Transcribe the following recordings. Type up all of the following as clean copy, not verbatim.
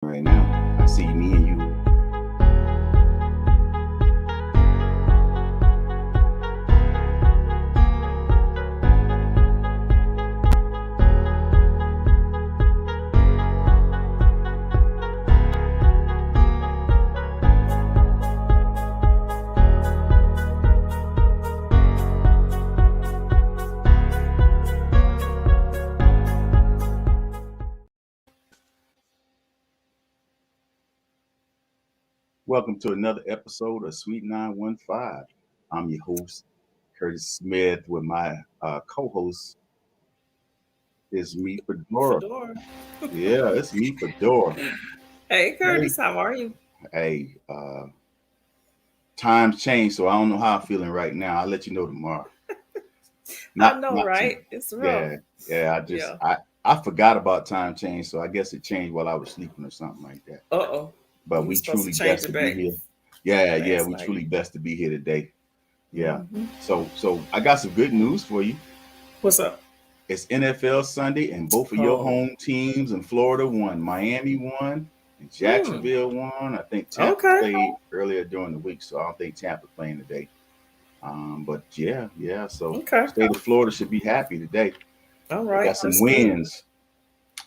right now. I see me and you. Welcome to another episode of Sweet 915. I'm your host, Curtis Smith, with my co-host is me, Fedora. Fedora. Yeah, it's me, Fedora. Hey Hey, Curtis, how are you? hey, times change, so I don't know how I'm feeling right now. I'll let you know tomorrow. I Not, know, not too. right? It's rough. Yeah, yeah. Yeah. I forgot about time change, so I guess it changed while I was sleeping or something like that. Uh-oh. But You were we supposed to truly change best it to be back here. Yeah. last We night. truly best to be here today. Yeah. Hmm. So I got some good news for you. What's up? It's NFL Sunday, and both of your Oh. home teams in Florida won. Miami won, and Hmm. Jacksonville won. I think Tampa Okay. played earlier during the week, so I don't think Tampa playing today. But yeah. So Okay. state of Florida should be happy today. All They right. got some That's good. wins.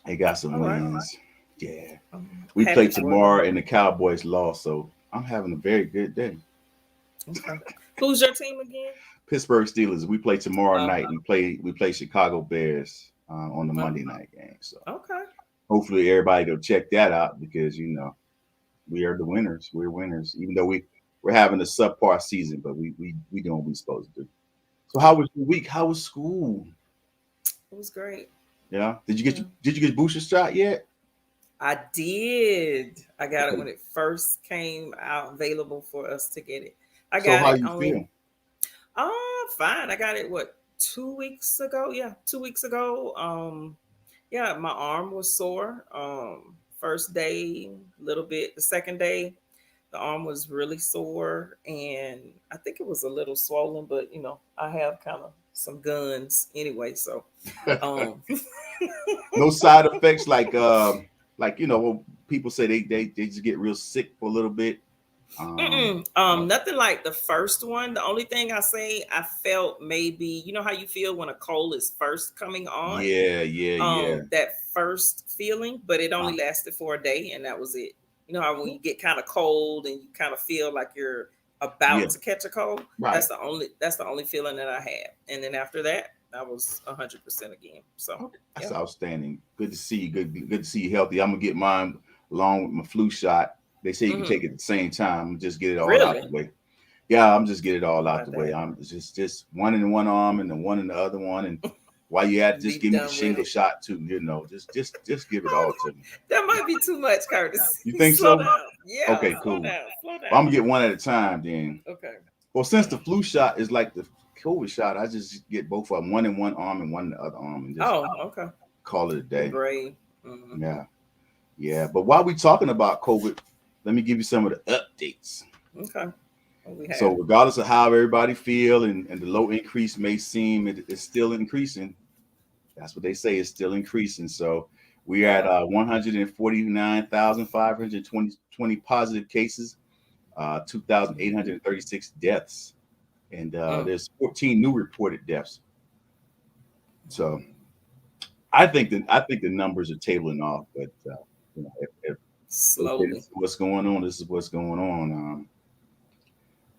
They got some All right. wins. Yeah. I'm We play happy for them. tomorrow, and the Cowboys lost, so I'm having a very good day. Okay. Who's your team again? Pittsburgh Steelers. We play tomorrow Uh, night. We play Chicago Bears on the uh, Monday night game. So okay. hopefully everybody will check that out because we are the winners. We're winners, even though we're having a subpar season, but we doing what we supposed to do. So how was your week? How was school? It was great. Yeah. Yeah. Did you get booster shot yet? I did. I got it Okay. when it first came out available for us to get it. I So got how it you only. feel? Fine. I got it 2 weeks ago? Yeah, 2 weeks ago. Yeah, my arm was sore. First day, a little bit. The second day, the arm was really sore, and I think it was a little swollen. But I have kind of some guns anyway, so um, No side effects like when people say they just get real sick for a little bit. mm-mm. No. Nothing like the first one. The only thing I say I felt maybe how you feel when a cold is first coming on. Yeah. That first feeling, but it Uh, only lasted for a day, and that was it. You know how when you get kind of cold and you kind of feel like you're yeah, about to catch a cold. right. That's the only feeling that I had, and then after that, I was 100% again. So Okay, yeah. that's outstanding. Good to see you. Good to see you healthy. I'm gonna get mine along with my flu shot. They say you can Hmm. take it at the same time. Just get it all out Really? the way. Yeah, I'm just get it all out About the way. that? I'm just one in one arm and then one in the other one. And while you at, just Be give me the done with shingle it. shot too. Just give it all to me. That might be too much, Curtis. You think Slow so? down. Yeah, Okay, slow cool. down. Slow Well, I'm down. gonna get one at a time then. Okay. Well, since the flu shot is like the COVID shot, I just get both of them, one in one arm and one in the other arm, and just Oh, okay. call it a You're day. brave. Hmm. Yeah. Yeah, but while we talking about COVID, let me give you some of the updates. Okay. What we So, have? regardless of how everybody feel and the low increase may seem, it's still increasing. That's what they say. It's still increasing. So, we are at Yeah. 149,520 positive cases, 2,836 deaths, and Mm. there's 14 new reported deaths. So, I think the numbers are tabling off, but if they say this Slowly. is what's going on, this is what's going on.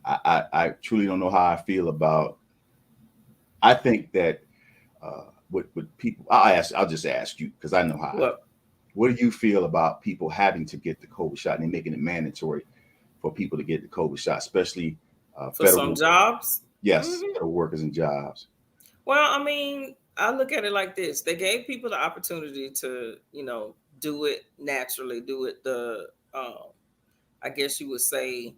I truly don't know how I feel about. I think that with people, I'll just ask you because I know how. What? What do you feel about people having to get the COVID shot and they making it mandatory for people to get the COVID shot, especially For some jobs? yes, Hmm. federal workers and jobs. Well, I mean, I look at it like this: they gave people the opportunity to, do it naturally, do it um, I guess you would say,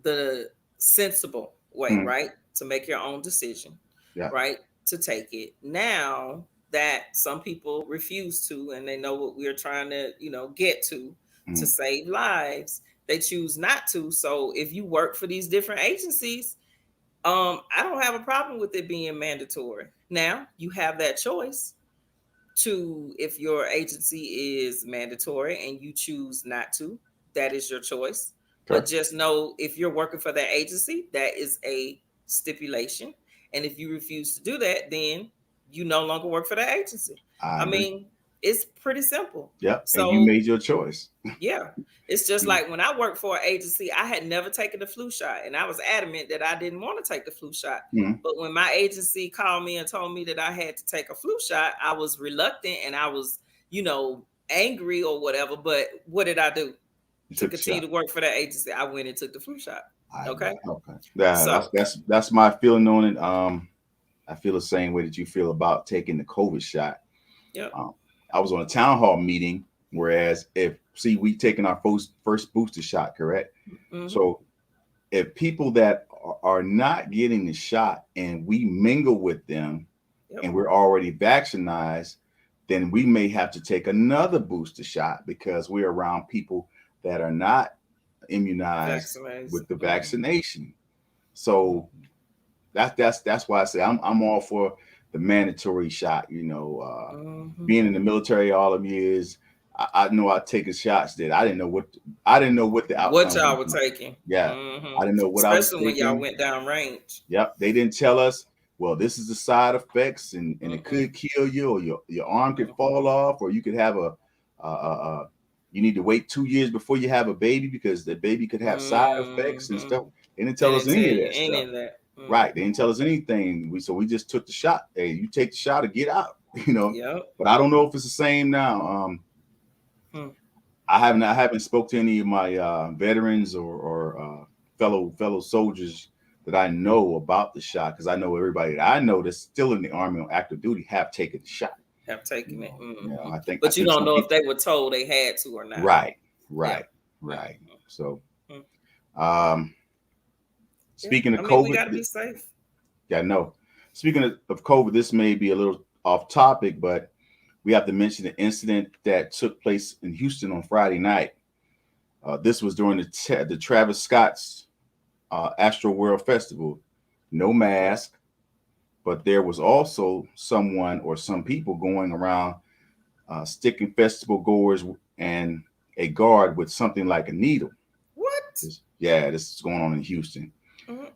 the sensible way, Mm, right? To make your own decision, yeah. right? To take it. Now that some people refuse to, and they know what we're trying to, get to Mm, save lives, they choose not to. So if you work for these different agencies, I don't have a problem with it being mandatory. Now you have that choice. Two, if your agency is mandatory and you choose not to, that is your choice. But Okay. just know if you're working for that agency, that is a stipulation. And if you refuse to do that, then you no longer work for that agency. I I agree. mean, it's pretty simple. Yep. And you So made your choice. yeah. It's just You- like when I worked for an agency, I had never taken the flu shot. And I was adamant that I didn't want to take the flu shot. mhm. But when my agency called me and told me that I had to take a flu shot, I was reluctant and I was, angry or whatever. But what did I do? You To took the continue shot. to work for that agency, I went and took the flu shot. I agree. Okay. Okay. Yeah, So, that's my feeling on it. I feel the same way that you feel about taking the COVID shot. yep. Um, I was on a town hall meeting, whereas if see we taking our first booster shot, correct? Hmm. So if people that are not getting the shot and we mingle with them Yep. and we're already vaccinated, then we may have to take another booster shot because we're around people that are not immunized Vaccinated. with the Hmm. vaccination. So that's why I say I'm all for the mandatory shot. Hmm. Being in the military all them years, I know I taking shots that I didn't know what the What outcome y'all was. were taking. Yeah, Hmm. I didn't know what I was Especially when y'all taking. went down range. Yep, they didn't tell us. Well, this is the side effects, and it Mm-mm. could kill you, or your arm could Mm-mm. fall off, or you could have you need to wait 2 years before you have a baby because the baby could have side effects and Hmm. stuff. They didn't They tell us didn't tell any of you that any stuff. of that. Right. They Hmm. didn't tell us anything. We just took the shot. Hey, you take the shot or get out, you know. Yep. But I don't know if it's the same now. Hmm. I haven't spoke to any of my veterans or fellow soldiers that I know about the shot because I know everybody that I know that's still in the army on active duty have taken the shot. Have taken it. Hmm. I But you think don't some know if people. they were told they had to or not. Right, Yep. right, right. So, Hmm. um, Yeah. speaking of I mean, we COVID, got to be safe. yeah, no. Speaking of COVID, this may be a little off topic, but we have to mention the incident that took place in Houston on Friday night. This was during the Travis Scott's Astro World Festival. No Yep. mask, but there was also someone or some people going around sticking festival goers and a guard with something like a needle. What? Yeah, this is going on in Houston.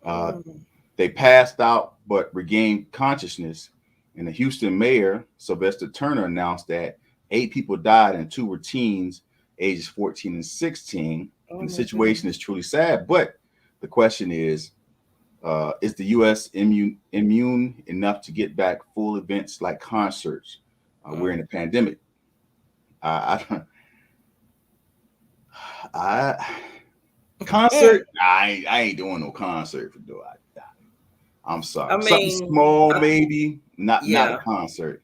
Uh, Mm-mm. they passed out but regained consciousness, and the Houston mayor, Sylvester Turner, announced that 8 people died and 2 were teens, ages 14 and 16. Oh And the my situation is goodness. truly sad. But the question is the U.S. immune enough to get back full events like concerts? We're in a pandemic. I, I, Mm. concert? I ain't doing no concert for do I'm I sorry. Something mean, small, I, maybe. Not a yeah. concert.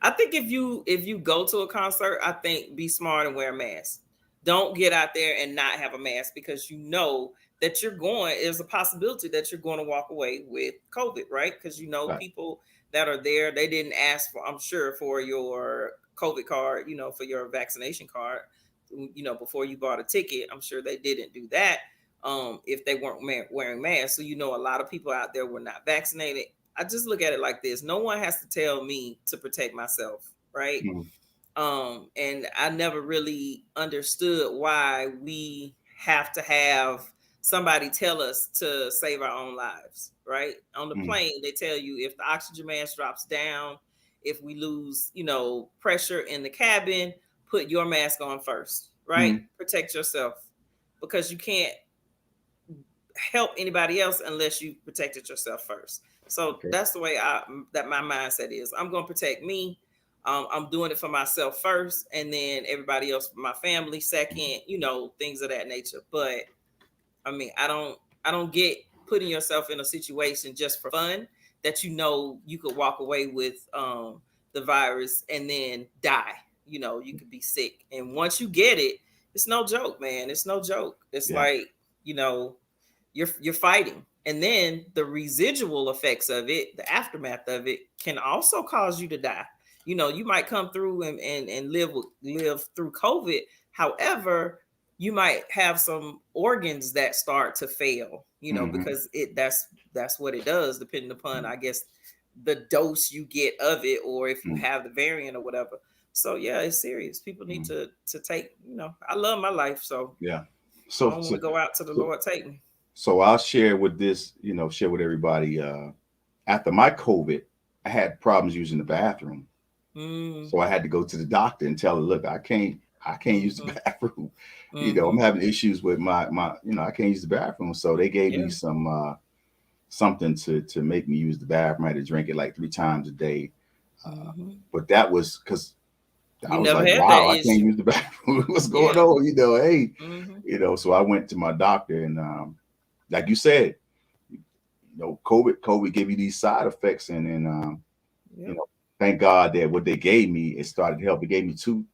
I think if you go to a concert, I think be smart and wear a mask. Don't get out there and not have a mask because you know that you're going. There's a possibility that you're going to walk away with COVID, right? Because you know Right. people that are there, they didn't ask for, I'm sure, for your COVID card, for your vaccination card, before you bought a ticket. I'm sure they didn't do that. If they weren't wearing masks, so a lot of people out there were not vaccinated. I just look at it like this. No one has to tell me to protect myself, right? Mm, And I never really understood why we have to have somebody tell us to save our own lives, right? On the mm, plane, they tell you if the oxygen mask drops down, if we lose, pressure in the cabin, put your mask on first, right? mm. Protect yourself because you can't help anybody else unless you protected yourself first. So Okay. that's the way that my mindset is. I'm going to protect me. I'm doing it for myself first, and then everybody else, my family second. Things of that nature. But I mean, I don't get putting yourself in a situation just for fun that you could walk away with the virus and then die. You could be sick, and once you get it, it's no joke, man. It's no joke. It's Yeah. like you know you're fighting, and then the residual effects of it, the aftermath of it, can also cause you to die. You might come through and live through COVID. However, you might have some organs that start to fail, Hmm. because that's what it does, depending upon, I guess, the dose you get of it, or if you Mm, have the variant or whatever. So yeah, it's serious. People need mm, to take. I love my life, so yeah. I So, don't want so, to go out to the so, Lord take me. so I'll share with this, share with everybody. After my COVID, I had problems using the bathroom. Mm, So I had to go to the doctor and tell her, look, I can't use the mm-hmm, bathroom. I'm mm-hmm. having issues with my, I can't use the bathroom. So they gave Yeah. me something to make me use the bathroom. I had to drink it like 3 times a day. Uh, Mm-hmm. but that was because I You was never like, had that wow, I can't issue. use the bathroom. What's going Yeah. on? Hey, Mm-hmm. so I went to my doctor and like you said, COVID gave you these side effects and you Yep. know, thank God that what they gave me, it started to help. It gave me two.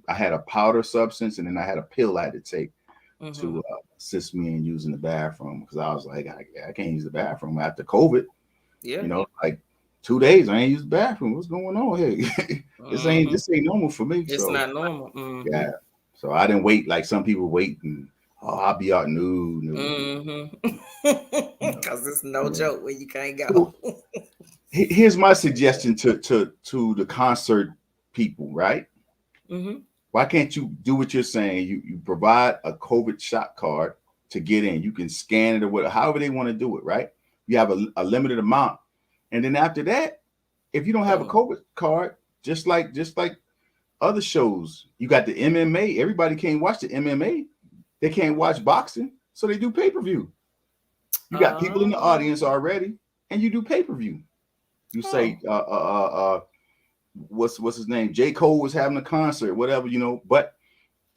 I had a powder substance, and then I had a pill I had to take Mm-hmm. to assist me in using the bathroom because I was like, I can't use the bathroom after COVID. Yeah. Like 2 days I ain't used the bathroom. What's going on here? this ain't Mm-hmm. this ain't normal for me. It's So not normal. Mm-hmm. yeah, so I didn't wait like some people wait and I'll be out. No, no, no. Mm-hmm. No. Because it's no Yeah. joke when you can't go. So here's my suggestion to the concert people, right? Mm-hmm. Why can't you do what you're saying? You provide a COVID shot card to get in. You can scan it or whatever, however they want to do it, right? You have a limited amount. And then after that, if you don't have a Boom. COVID card, just like other shows, you got the MMA. Everybody can't watch the MMA. They can't watch boxing, so they do pay-per-view. You got people in the audience Um, already, and you do pay-per-view. You say, oh, what's his name? J. Cole was having a concert, whatever. But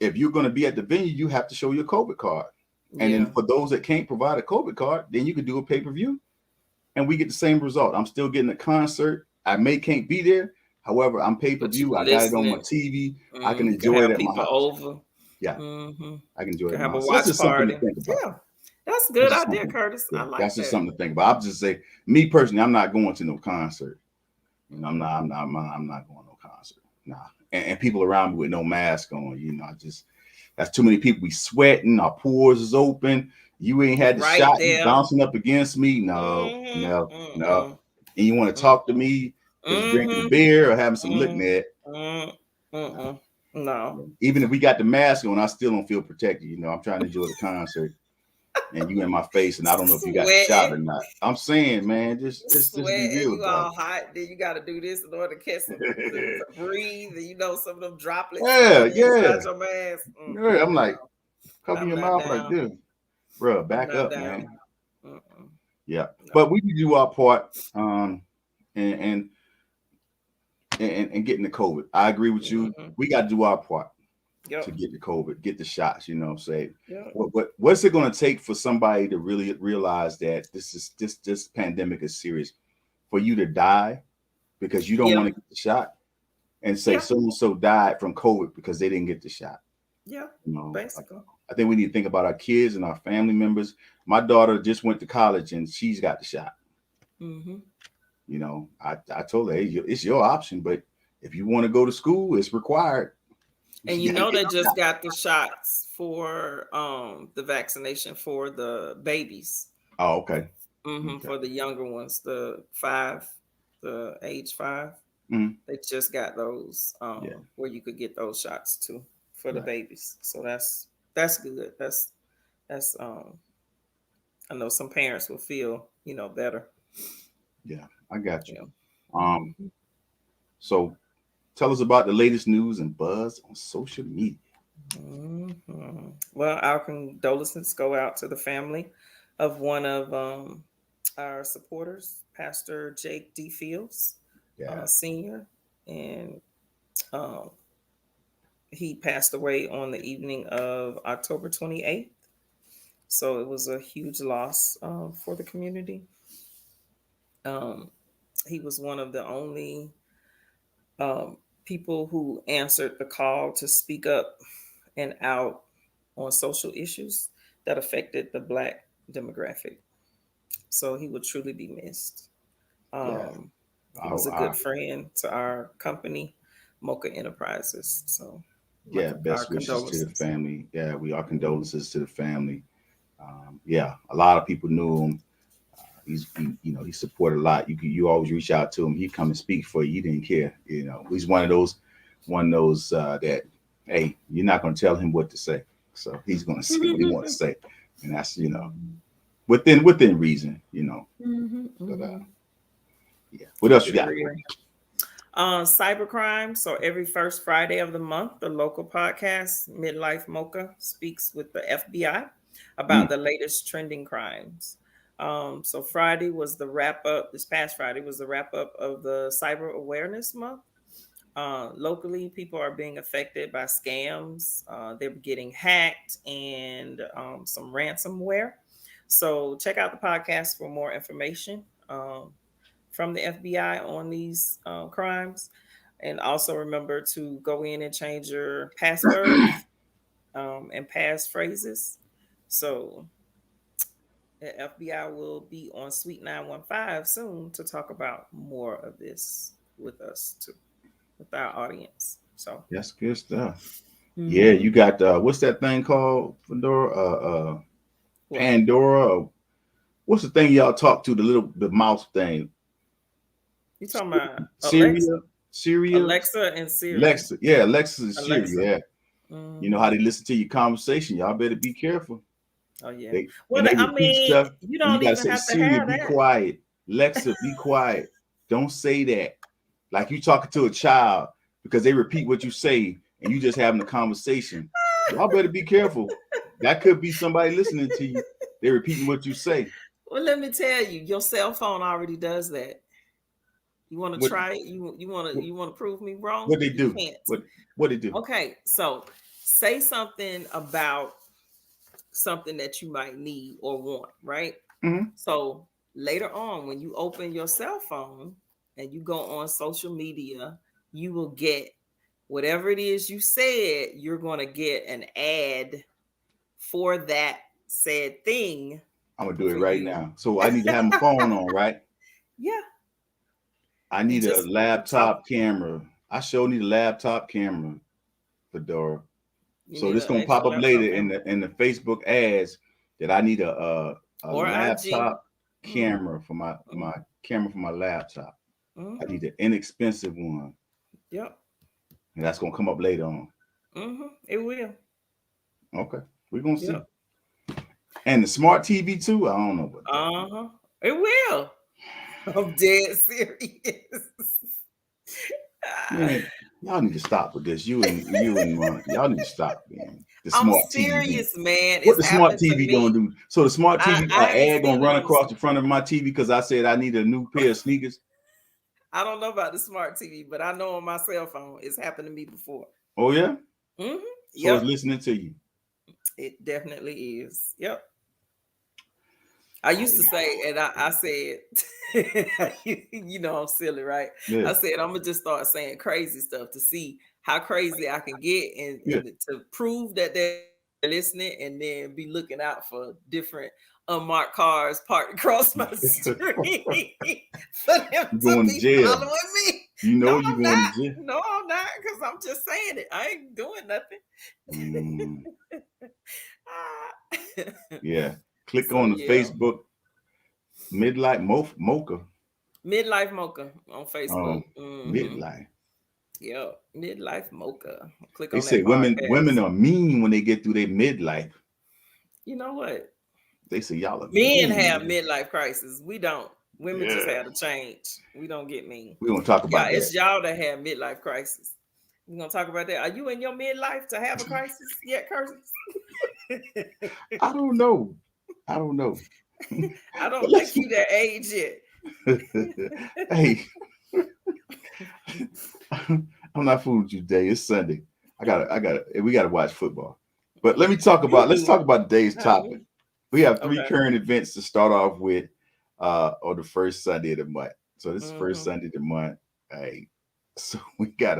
if you're going to be at the venue, you have to show your COVID card. And then yeah. for those that can't provide a COVID card, then you can do a pay per view, and we get the same result. I'm still getting a concert. I may can't be there. However, I'm pay per But you view. I got it on my listening. TV. I can You can enjoy it have at my people house. over. Yeah, Mm-hmm. I can enjoy it Can at my have a house. That's watch just something to party. think about. Yeah. That's a That's good just idea, something. Curtis. Yeah, I like that's just that. something to think about. I'll just say, me personally, I'm not going to no concert. I'm Mm-hmm. not. I'm not going to no concert. Nah. And people around me with no mask on. I just that's too many people. We sweating. Our pores is open. You ain't had the Right shot. You there. bouncing up against me. No, no, Mm-hmm. no. Mm-mm. And you want to talk to Mm-mm. me because you're drinking a Mm-hmm. beer or having some Mm-mm. liquor. No. Mm-mm. No. Even if we got the mask on, I still don't feel protected. I'm trying to enjoy the concert, and you in my face, and I don't know if you got the shot Sweating. or not. I'm saying, man, just be Sweating, real you about all hot. Then you got to do this in order to catch it. to breathe. And some of them droplets Yeah, going yeah, inside your mask. yeah. I'm No, like, cover I'm your not mouth like down. this, bro. I'm Back not up, down. man. Mm-mm. Yeah, but No. we can do our part, and and getting the COVID. I agree with you. Mm-hmm. We got to do our part to Yep. get the COVID, get the shots. Say Yep. what's it going to take for somebody to really realize that this pandemic is serious, for you to die because you don't Yeah. want to get the shot, and say Yeah. so and so died from COVID because they didn't get the shot. Yeah. Like, Basically. I think we need to think about our kids and our family members. My daughter just went to college and she's got the shot. Mm-hmm. I told her, hey, it's your option, but if you want to go to school, it's required. And You got to get they the just shot. got the shots for the vaccination for the babies. Oh, okay. Okay. For the younger ones, the age 5. Mhm. They just got those Yeah. where you could get those shots too for the Right. babies. So that's good. That's I know some parents will feel better. Yeah. I got you. Yeah. Um. Mhm. So tell us about the latest news and buzz on social media. Well, our condolences go out to the family of one of our supporters, Pastor Jake D. Fields, Yeah. Senior, and um, he passed away on the evening of October 28th. So it was a huge loss for the community. Um, he was one of the only um, people who answered the call to speak up and out on social issues that affected the Black demographic. So he would truly be missed. Yeah. Um, he was Oh, a good friend to our company, Mocha Enterprises. So yeah. our Best wishes to the condolences. family. Yeah. We are Mhm. condolences to the family. Yeah. A lot of people knew him. he supported a lot. You always reach out to him. He come and speak for you. He didn't care. He's one of those that, hey, you're not going to tell him what to say, so he's going to say what he want to say, and that's within reason. But yeah. What else Keep you it got? real. Cybercrime. So every first Friday of the month, the local podcast Midlife Mocha speaks with the FBI about Mm, the latest trending crimes. So Friday was the wrap up. This past Friday was the wrap up of the Cyber Awareness Month. Locally, people are being affected by scams. They're getting hacked and some ransomware. So check out the podcast for more information from the FBI on these crimes. And also remember to go in and change your passwords and passphrases. So the FBI will be on Suite 915 soon to talk about more of this with us too, with our audience. So, that's good stuff. Yeah, mm-hmm. you got what's that thing called, Fedora? What? Pandora. What's the thing y'all talk to? The mouse thing. You talking about Alexa? Syria, Syria, Alexa and Siri. Lexa. Yeah, Alexa and Syria. Alexa. Yeah, you know how Hmm. they listen to your conversation. Y'all better be careful. Oh yeah. They Well, and they I repeat mean, stuff, you and you don't gotta even say, have to Syria, have be that. quiet. Lexa, be quiet. Don't say that. Like you talking to a child because they repeat what you say, and you just having a conversation. Y'all better be careful. That could be somebody listening to you. They're repeating what you say. Well, let me tell you, your cell phone already does that. You want to What try it? You want to prove me wrong? what they You do? can't. What they do? Okay, so say something about something that you might need or want, right? Mm-hmm. So later on, when you open your cell phone and you go on social media, you will get whatever it is you said. You're going to get an ad for that said thing I'm gonna do it for right you. now. So I need to have my phone on, right? Yeah, I and need a just when you talk, laptop camera. I sure need a laptop camera, Fedora. you So need this an gonna pop extra up laptop later camera in the Facebook ads that I need a or IG. laptop Mm-hmm. camera for my camera for my laptop. I Mm-hmm. need an inexpensive one, Yep. and that's gonna come up later on. Mm-hmm. It will. Okay, we're gonna see. Yep. And the smart TV too. I don't know about that. Uh-huh. It will. I'm dead serious. Man, y'all need to stop with this. You and Monica, y'all need to stop, man. The I'm smart TV. serious, man. What It's the smart happened to TV gonna me. do? So the smart TV, I an ain't ad gonna seen a run new. across the front of my TV because I said I need a new pair of sneakers. I don't know about the smart TV, but I know on my cell phone it's happened to me before. Oh yeah, Hmm. so it's Yep, listening to you. it definitely is. Yep. I Oh used to say, and I said, I'm silly, right? yeah, I said, I'm gonna just start saying crazy stuff to see how crazy I can get, and, yeah. and to prove that they're listening, and then be looking out for different unmarked cars parked across my street for them You to going to be jail? following me. You No, know you I'm going not. to jail. No, I'm not, because I'm just saying it. I ain't doing nothing. Mm, Ah. yeah. Click So on the yeah. Facebook Midlight Mocha. Midlife Mocha on Facebook. Um, Hmm. Midlight. Yep. Midlife Mocha. Click They on say that women podcast. are mean when they get through their midlife. You know what? They say y'all are Men mean, have man. midlife crisis. We don't. Women just Yeah. have to change. We don't get mean. We're gonna talk Yeah, about that. it's y'all that have midlife crisis. We're gonna talk about that. Are you in your midlife to have a crisis yet, Curtis? I don't know. I don't know. I But don't think let's you that age yet. hey, I'm not fooling with you today. It's Sunday. We gotta watch football. But let's You, talk about today's topic. honey. We have three Okay. current events to start off with on the first Sunday of the month. So this is the first Hmm. Sunday of the month. Hey, so we got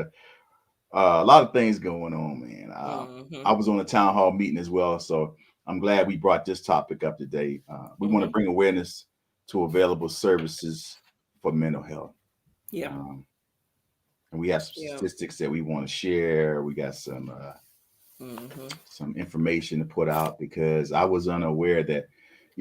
a lot of things going on, man. I Hmm. was on a town hall meeting as well, so I'm glad we brought this topic up today. We want to Hmm. bring awareness to available services for mental health. Yeah. Um, and we have some Yeah. statistics that we want to share. We got Hmm. some information to put out because I was unaware that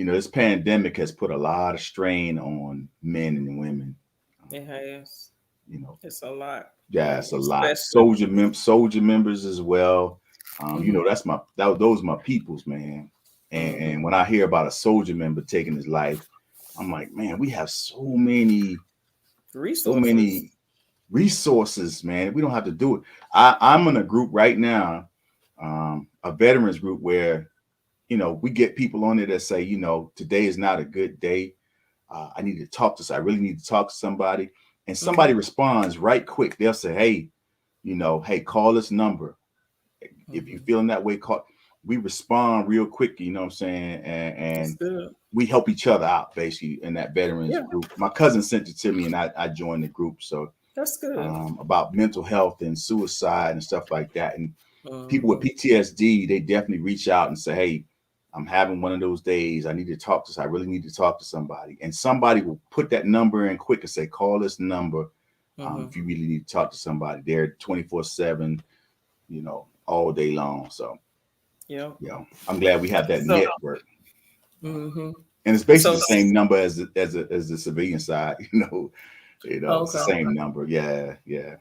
this pandemic has put a lot of strain on men and women. Um, It has. you know, It's a lot, yeah, it's a lot. especially. Soldier members as well. Hmm. Those are my peoples, man. And Hmm. when I hear about a soldier member taking his life, I'm like, man, we have so Resources. many resources, man. We don't have to do it. I'm in a group right now, a veterans group where we get people on there that say, today is not a good day. I need to talk to. I really need to talk to somebody, and somebody Hmm. responds right quick. They'll say, hey, hey, call this number. If you're Hmm. feeling that way, call. We respond real quick. You know what I'm saying, That's and good. we help each other out basically in that veterans Yeah, group. My cousin sent it to me, and I joined the group. So that's good. about mental health and suicide and stuff like that. And people with Hmm. PTSD, they definitely reach out and say, "Hey, I'm having one of those days. I need to talk to. I really need to talk to somebody." And somebody will put that number in quick and say, "Call this number Hmm. if you really need to talk to somebody." They're 24/7, all day long. So, Yeah. I'm glad we have that So. network, Hmm. and it's basically So. the same number as the civilian side. Oh, It's the okay. same number. Yeah, yeah.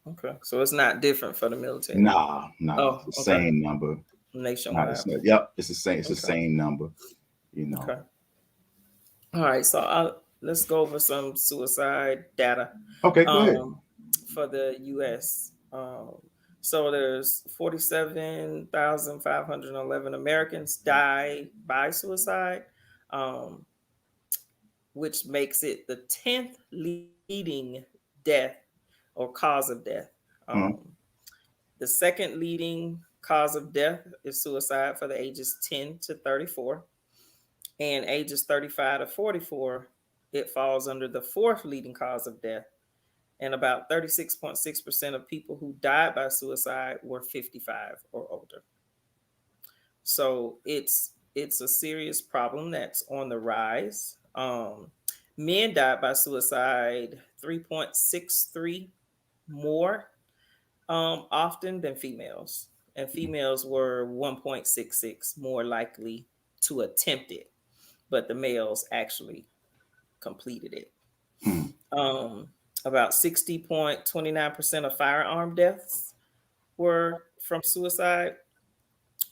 Okay. So it's not different for the military. Nah, Oh, it's the okay. same number. Not Nationwide. it's not, yep, it's the same. It's the Okay. same number. You know. Okay. All right. So let's go over some suicide data Okay, go ahead. um, for the U.S. So there's 47,511 Americans die by suicide, um, which makes it the 10th leading death or cause of death. Um, Hmm. the second leading cause of death is suicide for the ages 10 to 34, and ages 35 to 44, it falls under the fourth leading cause of death. And about 36.6% of people who died by suicide were 55 or older. So it's a serious problem that's on the rise. Men died by suicide 3.63 more often than females, and females were 1.66 more likely to attempt it, but the males actually completed it. Hmm. Um, about 60.29% of firearm deaths were from suicide.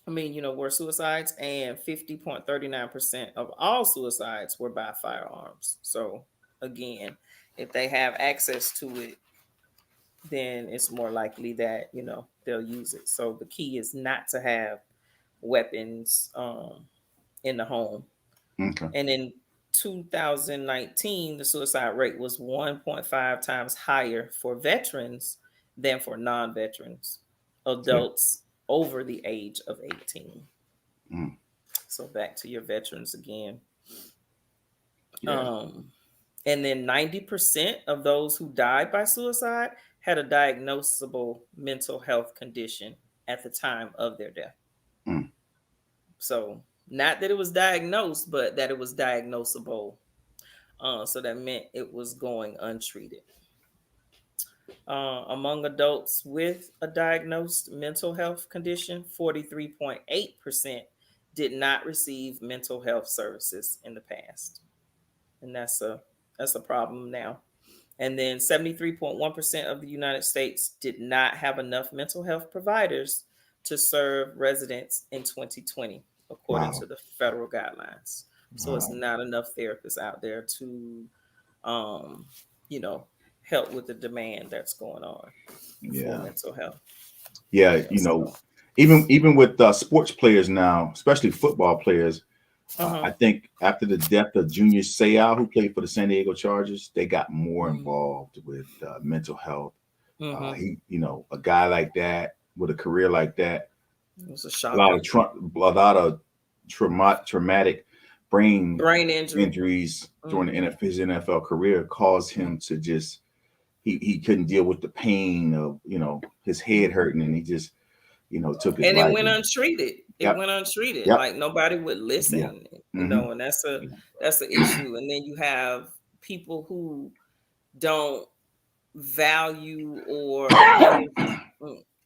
Were suicides, and 50.39% of all suicides were by firearms. So, again, if they have access to it, then it's more likely that, they'll use it. So, the key is not to have weapons in the home. Okay. And in 2019, the suicide rate was 1.5 times higher for veterans than for non veterans, Yeah. adults over the age of 18. Mm. So back to your veterans again. Yeah. Um, and then 90% of those who died by suicide had a diagnosable mental health condition at the time of their death. Mm. So, not that it was diagnosed, but that it was diagnosable. So that meant it was going untreated. Among adults with a diagnosed mental health condition, 43.8% did not receive mental health services in the past, and that's a problem now. And then 73.1% of the United States did not have enough mental health providers to serve residents in 2020, according Wow. to the federal guidelines. So it's Wow. not enough therapists out there to, um, you know, help with the demand that's going on for Yeah. mental health. Yeah. Yeah. So, Even with sports players now, especially football players, uh-huh. I think after the death of Junior Seau, who played for the San Diego Chargers, they got more involved with mental health. Mm-hmm. A guy like that with a career like that, It was a a lot shocker. of traumatic brain Brain injury. injuries during Mm-hmm. his NFL career caused Mm-hmm. him to just he couldn't deal with the pain of his head hurting, and he just took his And it life. went And untreated. It yep, went untreated. yep, Like nobody would yeah, listen, hmm and that's yeah, that's the issue. And then you have people who don't value or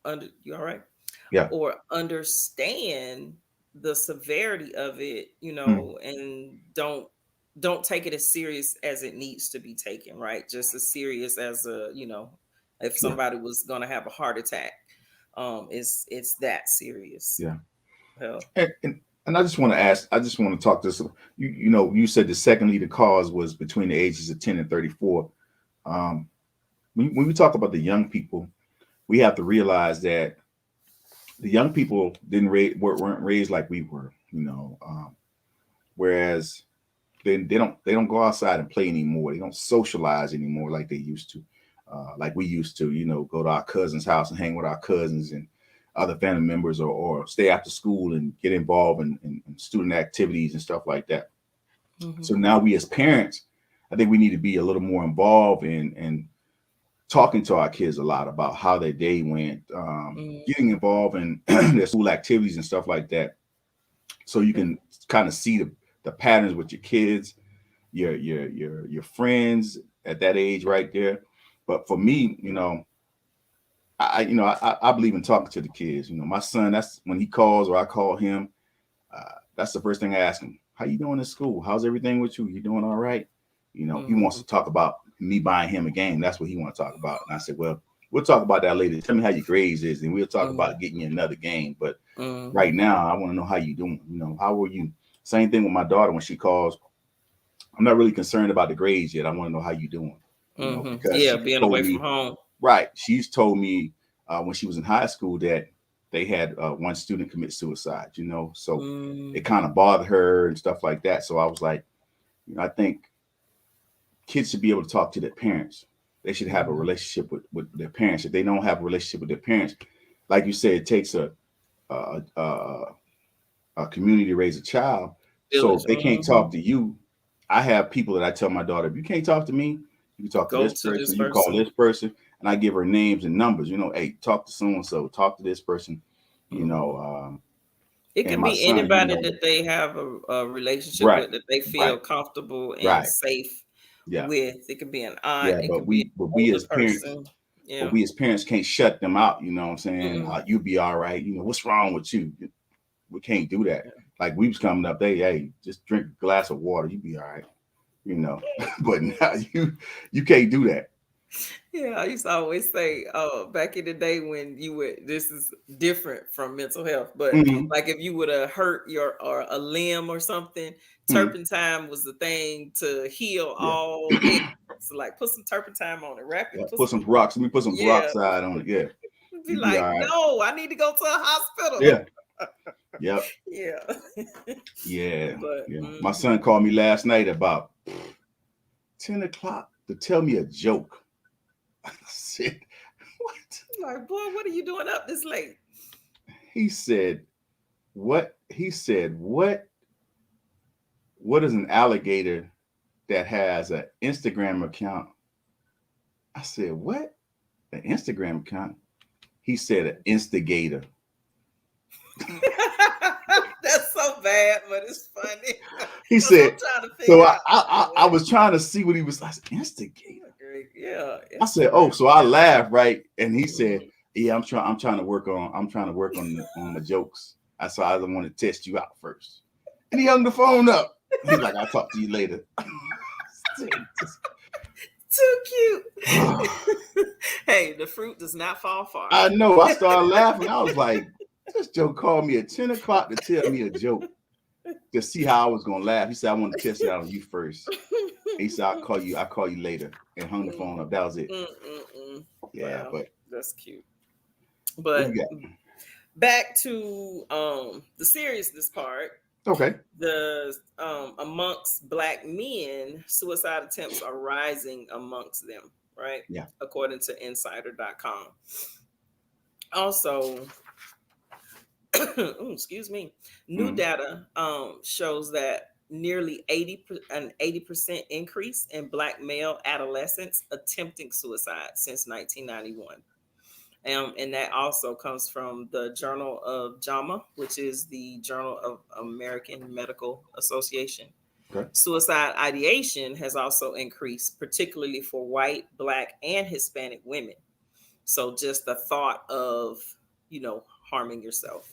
under you all right, yeah, or understand the severity of it, Mm, and don't take it as serious as it needs to be taken, right? Just as serious as if yeah, somebody was going to have a heart attack. It's that serious. yeah. Hell. And I just want to ask, I just want to talk this. You said the second leading cause was between the ages of 10 and 34. Um, when we talk about the young people, we have to realize that the young people weren't raised like we were, whereas they don't go outside and play anymore. They don't socialize anymore like they used to, like we used to. Go to our cousin's house and hang with our cousins and other family members, or stay after school and get involved in student activities and stuff like that. Hmm. So now we as parents, I think we need to be a little more involved in talking to our kids a lot about how their day went, getting involved in their school activities and stuff like that, so you can kind of see the patterns with your kids, your friends at that age right there. But for me, I believe in talking to the kids. My son, that's when he calls or I call him. That's the first thing I ask him. How you doing in school? How's everything with you? You doing all right? He wants Hmm. to talk about me buying him a game. That's what he wants to talk about. And I said, well, we'll talk about that later. Tell me how your grades is, and we'll talk Hmm. about getting you another game. But Hmm. right now, I want to know how you doing. How are you? Same thing with my daughter when she calls. I'm not really concerned about the grades yet. I want to know how you doing. Hmm. Because Yeah, she being told away from me, home. right. She's told me when she was in high school that they had one student commit suicide. So it Mm-hmm. kind of bothered her and stuff like that. So I was like, I think kids should be able to talk to their parents. They should have a relationship with their parents. If they don't have a relationship with their parents, like you said, it takes a, a, a community to raise a child. So Village. if they can't talk to you, I have people that I tell my daughter, if you can't talk to me, you can talk to Go this to this person, you call person. this person, and I give her names and numbers. Hey, talk to so and so, talk to this person, you Hmm. know. It And can my be son, anybody that they have a relationship right, with that they right, feel comfortable and right, safe yeah, with. It can be an aunt. yeah. It But can be we, an but we older as parents, person. but Yeah. we as parents can't shut them out. You know what I'm saying? Mm-mm. You be all right. What's wrong with you? We can't do that. Like we was coming up, hey, just drink a glass of water, you be all right. But now you can't do that. Yeah, I used to always say, back in the day when you would, this is different from mental health, but Mm-hmm. like if you would have hurt your or a limb or something, Mm-hmm. turpentine was the thing to heal Yeah. all ailments. So like put some turpentine on it, wrap Yeah. it, put Put some, some rocks. Let me put some yeah, peroxide on it. Yeah. be You be like, all right. no, I need to go to a hospital. Yeah. Yep. Yeah. Yeah. But Yeah. My son called me last night about 10 o'clock to tell me a joke. I said, what? like, boy, what are you doing up this late? He said, what? He said, what is an alligator that has an Instagram account? I said, what? An Instagram account? He said an instigator. That's so bad, but it's funny He because I'm said, trying to so figure I, out I I what. was trying to see what he was. I said, instigator. Yeah, I said, Instagram. oh, so I laughed, right? And he said, Mhm. yeah, I'm trying to work on on my jokes. I said, I don't want to test you out first. And he hung the phone up. He's like, I'll talk to you later. Too cute. Hey, the fruit does not fall far. I know. I started laughing. I was like, this joke called me at 10 o'clock to tell me a joke to see how I was gonna laugh. He said, I want to test it out on you first. He said, I'll call you later, and hung the Mm, phone up. That was it. mm, mm, mm. Yeah, Wow, but that's cute. what you But got? back to the seriousness part. Okay. The amongst black men, suicide attempts are rising amongst them, right? Yeah. According to insider.com. Also, ooh, excuse me, new Mm, data shows that nearly 80% increase in black male adolescents attempting suicide since 1991. And that also comes from the Journal of JAMA, which is the Journal of American Medical Association. okay. Suicide ideation has also increased, particularly for white, black, and Hispanic women. So just the thought of, harming yourself.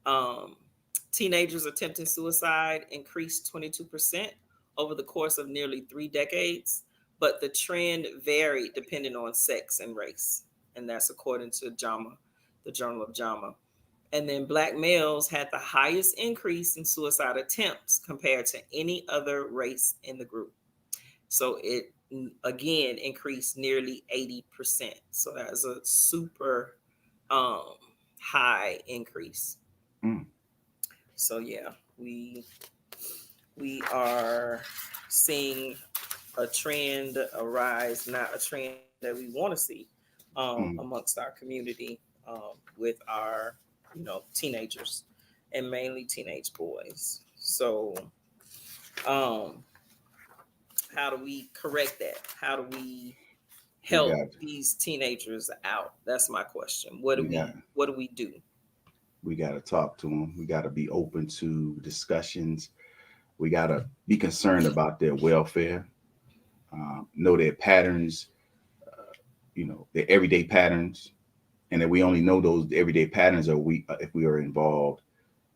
Um, Teenagers attempting suicide increased 22% over the course of nearly 3 decades, but the trend varied depending on sex and race. And that's according to JAMA, the Journal of JAMA. And then black males had the highest increase in suicide attempts compared to any other race in the group. So it again increased nearly 80%. So that is a super um, high increase. Mm. So yeah, we are seeing a trend arise, not a trend that we want to see Mm. amongst our community with our teenagers and mainly teenage boys. So um, how do we correct that? How do we We help got these teenagers out? That's my question. we got What do we do? we got to talk to them. We got to be open to discussions. We got to be concerned about their welfare. Know their patterns. Their everyday patterns, and that we only know those everyday patterns are we if we are involved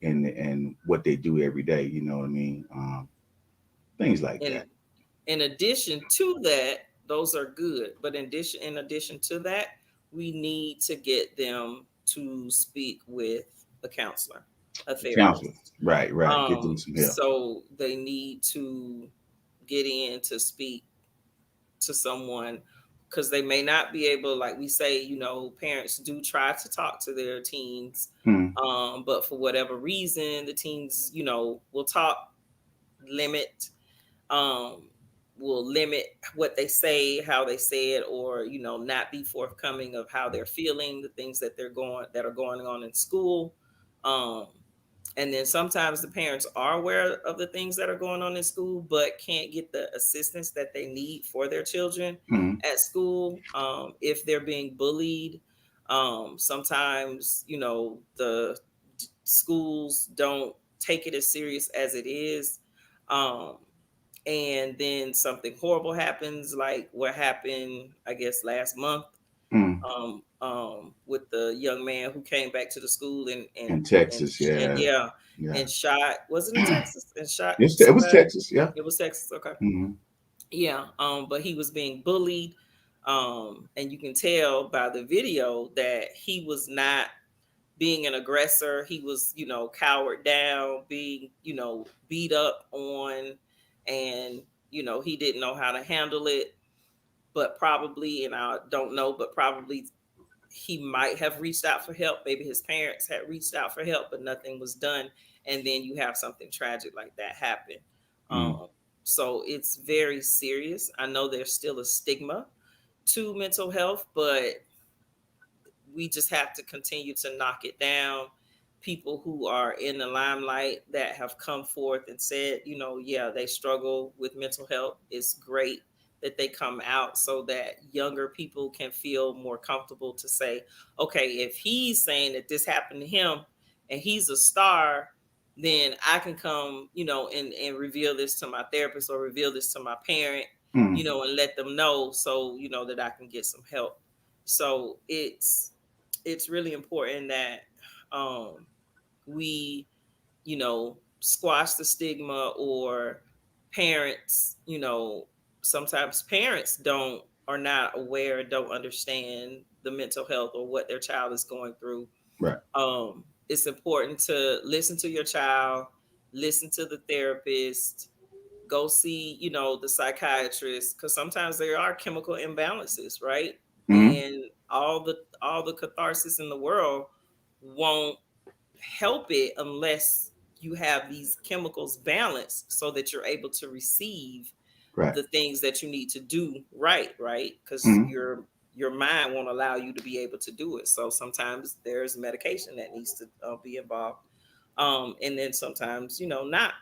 in what they do every day. You know what I mean? Things like And that. in addition to that, those are good. But in addition to that, we need to get them to speak with a counselor, a Counselor, therapist. right, right. Get them some help. So they need to get in to speak to someone because they may not be able, like we say, parents do try to talk to their teens, Hmm. but for whatever reason, the teens, will talk, limit um, will limit what they say, how they say it, or not be forthcoming of how they're feeling, the things that are going on in school. Um, and then sometimes the parents are aware of the things that are going on in school, but can't get the assistance that they need for their children Hmm. at school. If they're being bullied, sometimes the schools don't take it as serious as it is. Um, and then something horrible happens, like what happened, I guess, last month, Hmm. with the young man who came back to the school In and, Texas, and yeah, yeah, yeah. and shot. Was it in Texas? And shot It was somebody. Texas, yeah. It was Texas. Okay. Hmm. Yeah. But he was being bullied. And you can tell by the video that he was not being an aggressor. He was, cowered down, being, beat up on, and he didn't know how to handle it. But probably, and I don't know, but probably he might have reached out for help. Maybe his parents had reached out for help, but nothing was done. And then you have something tragic like that happen. Mm. Um, so it's very serious. I know there's still a stigma to mental health, but we just have to continue to knock it down. People who are in the limelight that have come forth and said, yeah, they struggle with mental health. It's great that they come out so that younger people can feel more comfortable to say, okay, if he's saying that this happened to him and he's a star, then I can come, and reveal this to my therapist or reveal this to my parent, Mm. and let them know so, that I can get some help. So it's really important that um, we, squash the stigma, or parents, sometimes parents don't are not aware, don't understand the mental health or what their child is going through. Right. It's important to listen to your child, listen to the therapist, go see, the psychiatrist, because sometimes there are chemical imbalances, right? Hmm. And all the catharsis in the world won't help it unless you have these chemicals balanced so that you're able to receive Right. the things that you need to do right, because Hmm. your mind won't allow you to be able to do it. So sometimes there's medication that needs to be involved, and then sometimes not.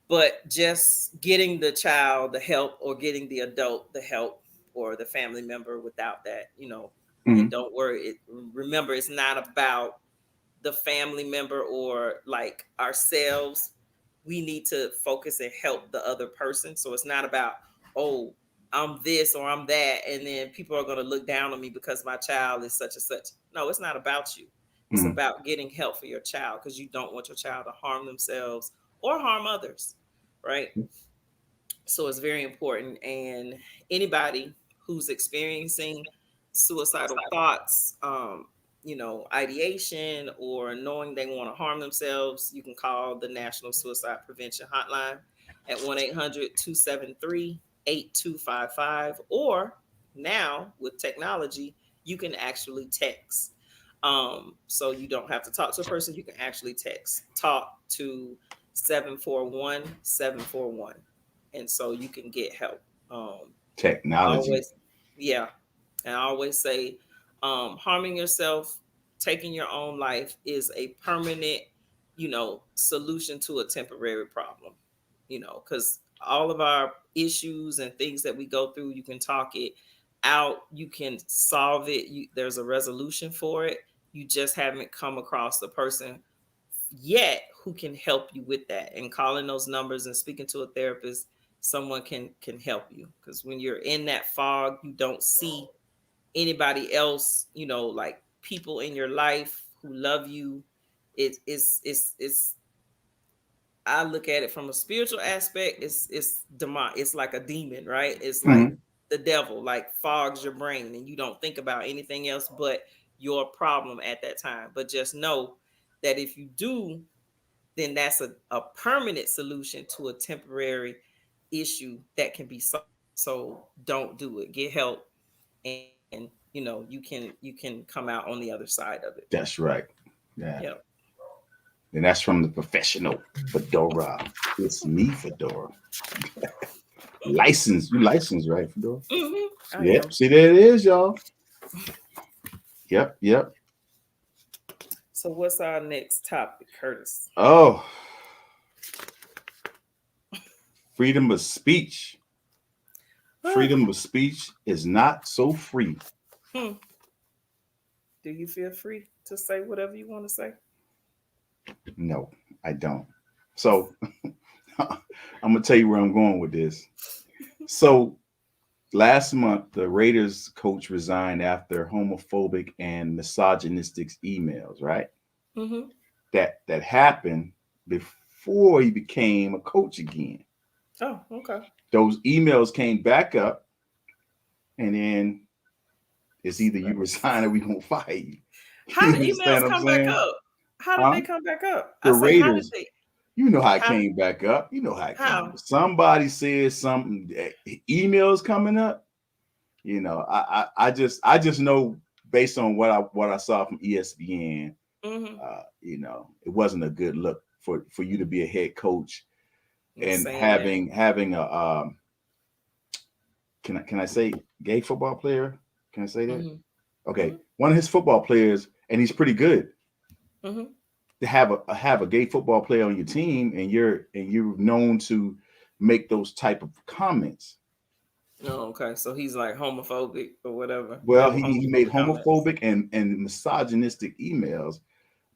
But just getting the child the help, or getting the adult the help, or the family member without that, and Hmm. don't worry, remember, it's not about the family member or like ourselves. We need to focus and help the other person. So it's not about, oh, I'm this or I'm that, and then people are going to look down on me because my child is such and such. No, it's not about you. It's Mhm. about getting help for your child because you don't want your child to harm themselves or harm others, right? So it's very important. And anybody who's experiencing suicidal thoughts, ideation, or knowing they want to harm themselves, you can call the National Suicide Prevention Hotline at 1-800-273-8255. Or now with technology, you can actually text. So you don't have to talk to a person, you can actually text. Talk to 741-741, and so you can get help. Technology. Always, yeah. And I always say, harming yourself, taking your own life is a permanent, solution to a temporary problem. Because all of our issues and things that we go through, you can talk it out, you can solve it. There's a resolution for it. You just haven't come across the person yet who can help you with that, and calling those numbers and speaking to a therapist, someone can help you, because when you're in that fog, you don't see anybody else, like people in your life who love you. It's I look at it from a spiritual aspect. It's demon. It's like a demon, right? It's like Mhm. the devil, like fogs your brain, and you don't think about anything else but your problem at that time. But just know that if you do, then that's a permanent solution to a temporary issue that can be solved. So don't do it. Get help, and you can come out on the other side of it. That's right. Yeah. Yeah. And that's from the professional Fedora. It's me, Fedora. License. You licensed, right, Fedora? I Yep. am. See, there it is, y'all. Yep. Yep. So what's our next topic, Curtis? Oh, freedom of speech. Ah, Freedom of speech is not so free. hmm. Do you feel free to say whatever you want to say? No, I don't. So I'm gonna tell you where I'm going with this. So last month, the Raiders coach resigned after homophobic and misogynistic emails. Right, Mm-hmm. that happened before he became a coach again. Oh, okay. Those emails came back up, and then it's either you resign or we gonna fire you. How You did emails understand what I'm come back saying? up? How did Huh? they come back up? The I say, how did Raiders, they? you know how it How? came back up. You know how it came. How? Somebody said something. Emails coming up. I just know based on what I saw from ESPN. Mm-hmm. It wasn't a good look for you to be a head coach And and saying that. having a can I say gay football player? Can I say that? Mm-hmm. Okay, Mm-hmm. one of his football players, and he's pretty good. Mm-hmm. To have a gay football player on your team, and you're known to make those type of comments. Oh, okay. So he's like homophobic or whatever. They Well, were he made homophobic comments. homophobic and misogynistic emails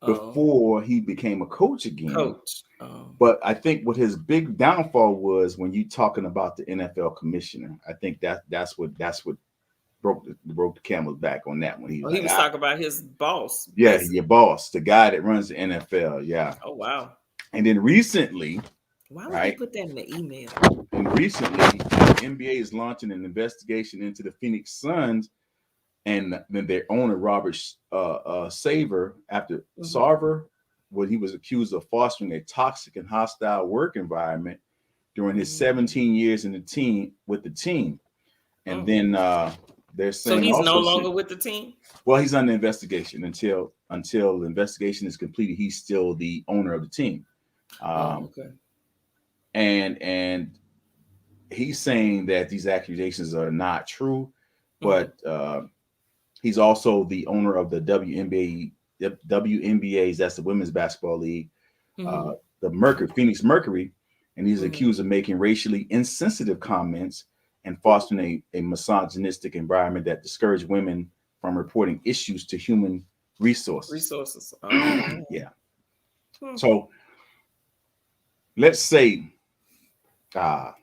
Oh, before he became a coach again. coach. Oh, But I think what his big downfall was when you talking about the NFL commissioner. I think that's what broke the camel's back on that one. He's oh, he like, was talking about his boss, yeah, basically. your boss, the guy that runs the NFL, yeah. Oh, wow. And then recently, Why would he right? put that in the email? And recently, the NBA is launching an investigation into the Phoenix Suns and then their owner Robert Saver after Mm-hmm. Sarver, when he was accused of fostering a toxic and hostile work environment during his Mm-hmm. 17 years in the team with the team. And Mm. then they're So saying he's no also, longer with the team? well, he's under investigation until the investigation is completed. He's still the owner of the team, Oh, um, okay. and he's saying that these accusations are not true, Mm-hmm. but he's also the owner of the WNBA's, that's the Women's Basketball League, Mm-hmm. uh, the Phoenix Mercury, and he's Mm-hmm. accused of making racially insensitive comments and fostering a misogynistic environment that discouraged women from reporting issues to human resources. Resources. Oh. Yeah. Hmm. So let's say, uh,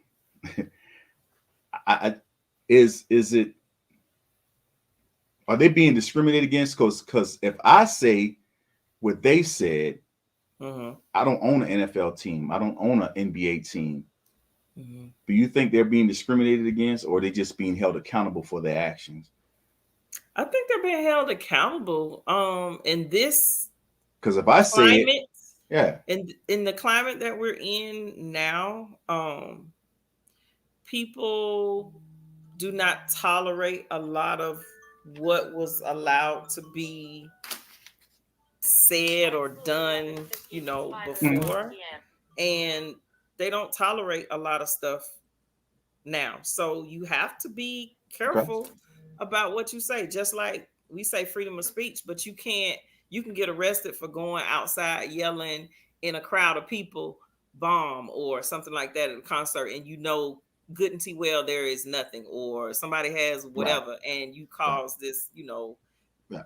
I, is it, are they being discriminated against? Because if I say what they said, Mm-hmm. I don't own an NFL team. I don't own an NBA team. Mm-hmm. Do you think they're being discriminated against, or are they just being held accountable for their actions? I think they're being held accountable. In this Because if I say it, climate, yeah, in the climate that we're in now, people do not tolerate a lot of what was allowed to be said or done, mhm, before. And they don't tolerate a lot of stuff now. So you have to be okay, careful about what you say. Just like we say freedom of speech, but you can get arrested for going outside yelling in a crowd of people bomb or something like that at a concert, and good and see well there is nothing, or somebody has right, whatever, and you right, cause this, yeah,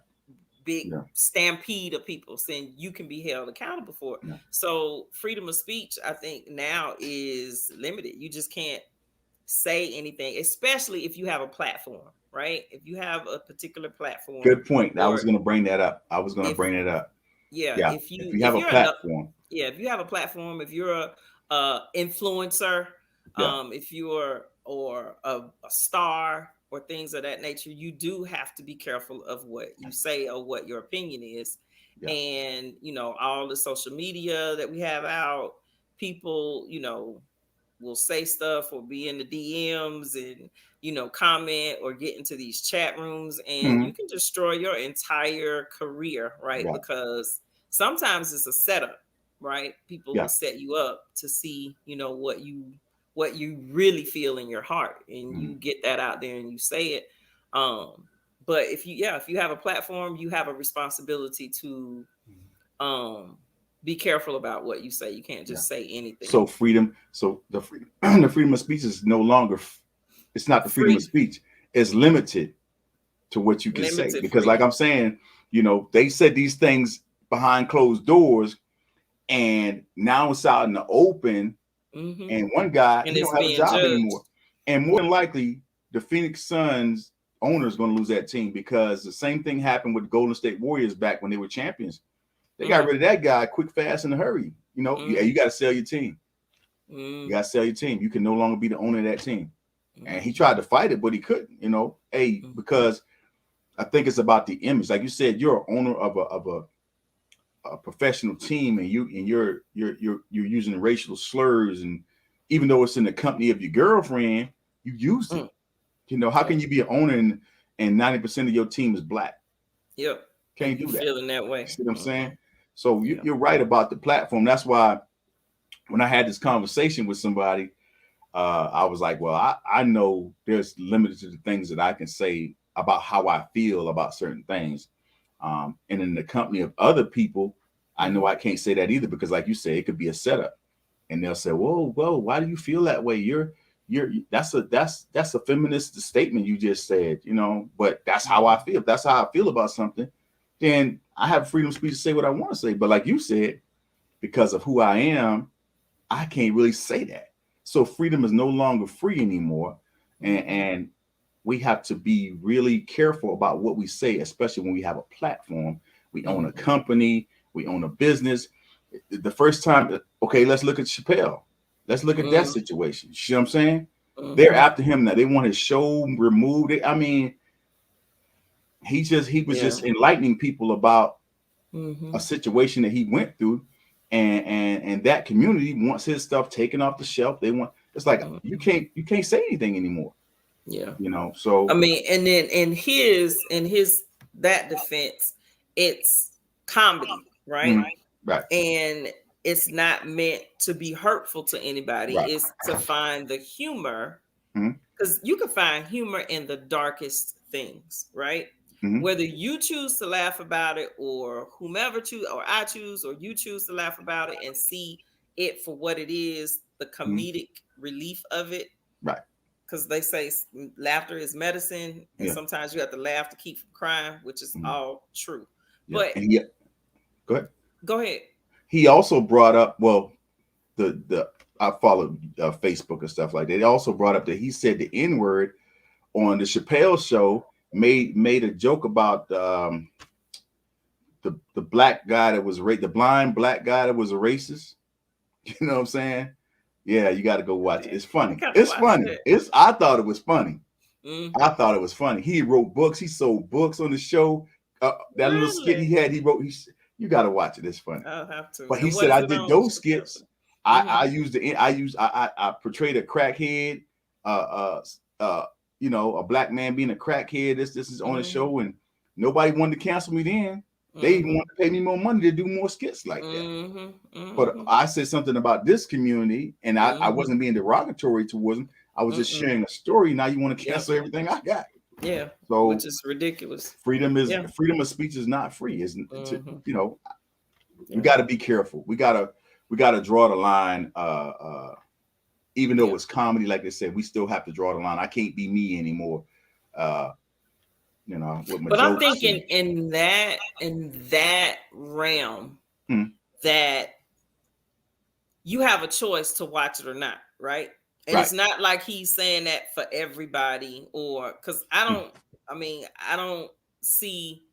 big yeah, stampede of people, saying you can be held accountable for it. yeah, So freedom of speech, I think, now is limited. You just can't say anything, especially if you have a platform, right? If you have a particular platform, good point. I was or going to bring that up. I was going to if bring it up. yeah, Yeah, if you have a platform, if you have a platform, if you're a influencer, yeah, if you're or a star or things of that nature, you do have to be careful of what you say or what your opinion is. yeah, And all the social media that we have out, people will say stuff or be in the DMs and comment or get into these chat rooms, and mhm, you can destroy your entire career, right? right, Because sometimes it's a setup, right? People will yeah, set you up to see what you really feel in your heart, and you mhm, get that out there and you say it. But if you have a platform, you have a responsibility to mhm, um be careful about what you say. You can't yeah. just say anything. So the freedom, the freedom of speech is no longer. It's not the freedom of Free, speech. It's limited to what you can say, limited because, like freedom. I'm saying, they said these things behind closed doors, and now it's out in the open. Hmm. And one guy, And he it's don't have a being job anymore, judged. and more than likely, the Phoenix Suns owner is going to lose that team, because the same thing happened with the Golden State Warriors back when they were champions. They got Hmm. rid of that guy quick, fast, in a hurry. Yeah, Hmm. you got to sell your team. You Hmm. got to sell your team. You can no longer be the owner of that team. And he Hmm. tried to fight it, but he couldn't. Hey, Hmm. because I think it's about the image. Like you said, you're an owner of a professional team, and you're using racial slurs, and even though it's in the company of your girlfriend, you used it. Hmm. How Yep. can you be an owner and 90% of your team is black? Yep. And Can't you do that. feeling that You way. see what I'm saying? Hmm. So Yeah. you're right about the platform. That's why when I had this conversation with somebody, I was like, well, I know there's limited to the things that I can say about how I feel about certain things. And in the company of other people, I know Hmm. I can't say that either, because, like you say, it could be a setup. And they'll say, whoa, why do you feel that way? That's a feminist statement you just said, but that's how I Hmm. feel. If that's how I feel about something, then I have freedom of speech to say what I want to say. But like you said, because of who I am, I can't really say that. So freedom is no longer free anymore. And, Hmm. and we have to be really careful about what we say, especially when we have a platform. We own a Hmm. company, we own a business. The first time, okay, let's look at Chappelle. Let's look at that Hmm. situation. You see what I'm saying? They're Hmm. after him now. They want his show removed. I mean, he was Yeah. just enlightening people about a Hmm. situation that he went through, and that community wants his stuff taken off the shelf. They want, it's like Hmm. you can't say anything anymore. Yeah. I So mean, and then in his that defense, it's comedy, right? mm, right, And it's not meant to be hurtful to anybody. right, It's to find the humor, mm, because you can find humor in the darkest things, right? mm, Whether you choose to laugh about it, or whomever choose, or I choose, or you choose to laugh about it and see it for what it is, the mm, comedic relief of it. right, Because they say laughter is medicine, and yeah, sometimes you have to laugh to keep from crying, which is mm, all true. yeah, But and yeah, go ahead. go ahead. He also brought up, well, the I followed Facebook and stuff like that. He also brought up that he said the N word on the Chappelle show, made a joke about the black guy that was the blind black guy that was a racist. You know what I'm saying? Yeah, you got to go watch it. It's I funny. gotta It's watch funny. it. I thought it was funny. I Mm-hmm. thought it was funny. He wrote books. He sold books on the show. That little skit he Really? had, he wrote. You got to watch it. It's funny. I'll have to. But he And what said is I it did on? What those you looking up? skits. Mm-hmm. I portrayed a crackhead, uh, a black man being a crackhead. This is on the Mm-hmm. show, and nobody wanted to cancel me then. They even Mm-hmm. wanted to pay me more money to do more skits like that. Mm-hmm. But Mm-hmm. I said something about this community, and I Mm-hmm. wasn't being derogatory towards them. I was just Mm-mm. sharing a story. Now you want to Yep. cancel everything I got. Yeah. Which So is ridiculous. Yeah. freedom of speech is not free. Isn't Mm-hmm. we Yeah. got to be careful. We gotta draw the line. Even though Yeah. it's comedy, like I said, we still have to draw the line. I can't be me anymore. Uh, with my But I'm jokes thinking and in that realm mm, that you have a choice to watch it or not, right? And right. it's not like he's saying that for everybody, or because Mm, I don't see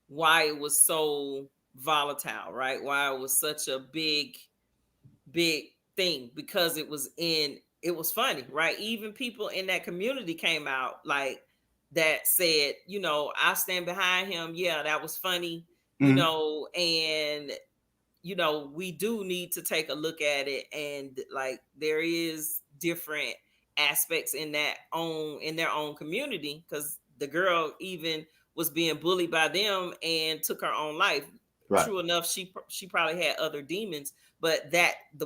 why it was so volatile, right? Why it was such a big thing, because it was funny, right? Even people in that community came out like that, said, I stand behind him. Yeah, that was funny, mm, and we do need to take a look at it, and like there is different aspects in their own community, because the girl even was being bullied by them and took her own life. right. True enough, she probably had other demons, but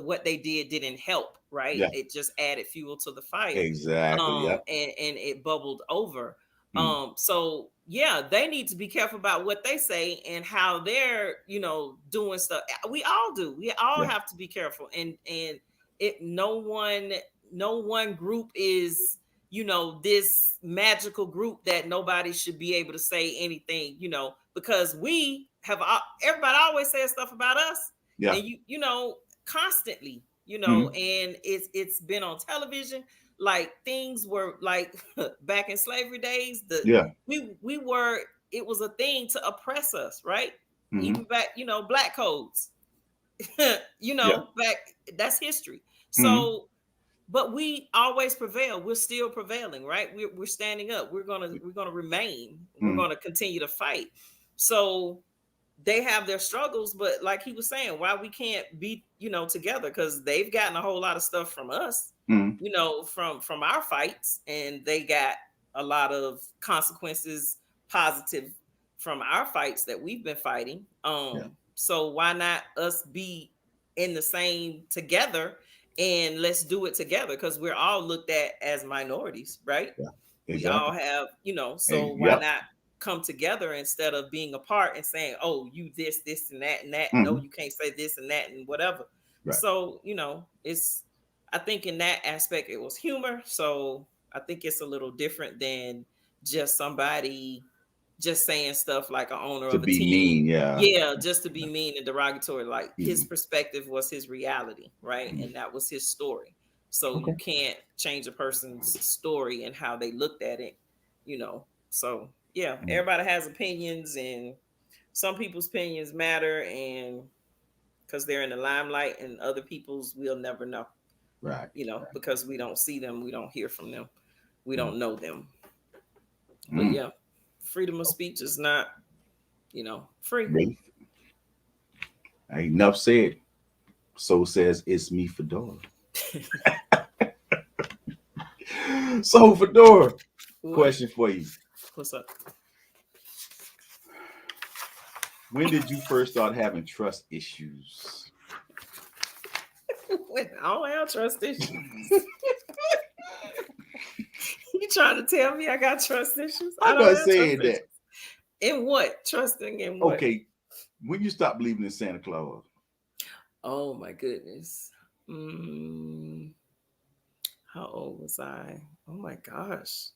what they did didn't help, right? Yeah. It just added fuel to the fire. Exactly. Yep. And it bubbled over. Mm, So yeah, they need to be careful about what they say and how they're, doing stuff. We all do. We all yeah. have to be careful. And it no one group is, this magical group that nobody should be able to say anything, because everybody always says stuff about us, Yeah. and constantly, Mm, and it's been on television. Like things were like back in slavery days, yeah. we were it was a thing to oppress us, right? Mm, Even back, black codes, yeah. back, that's history. Mm, So, but we always prevail. We're still prevailing, right? We're standing up. We're gonna remain. We're mm, gonna continue to fight. So they have their struggles, but like he was saying, why we can't be, together, because they've gotten a whole lot of stuff from us, mm, from our fights, and they got a lot of consequences, positive, from our fights that we've been fighting. yeah. So why not us be in the same together, and let's do it together, because we're all looked at as minorities, right? Yeah. We all Exactly. have, so Hey, why yep. not come together instead of being apart and saying, oh, you this and that, no, Mm, you can't say this and that and whatever. right. So, it's I think in that aspect it was humor. So I think it's a little different than just somebody just saying stuff like an owner To of a be team. mean. Yeah. Yeah, just to be mean and derogatory. Like his Mm, perspective was his reality, right? mm. And that was his story. So you Okay. can't change a person's story and how they looked at it, So yeah, Mm, everybody has opinions, and some people's opinions matter, and because they're in the limelight, and other people's we'll never know, right. because we don't see them, we don't hear from them, we Mm, don't know them. But mm. yeah, freedom of speech is not, free. Really? Enough said. So says it's me, Fedora. So, Fedora, What? question for you. What's up? When did you first start having trust issues? I don't have trust issues. You trying to tell me I got trust issues? I I'm don't not have trust saying issues. that. In what? Trusting in what? Okay, when you stop believing in Santa Claus? Oh my goodness. Mm, how old was I? Oh my gosh.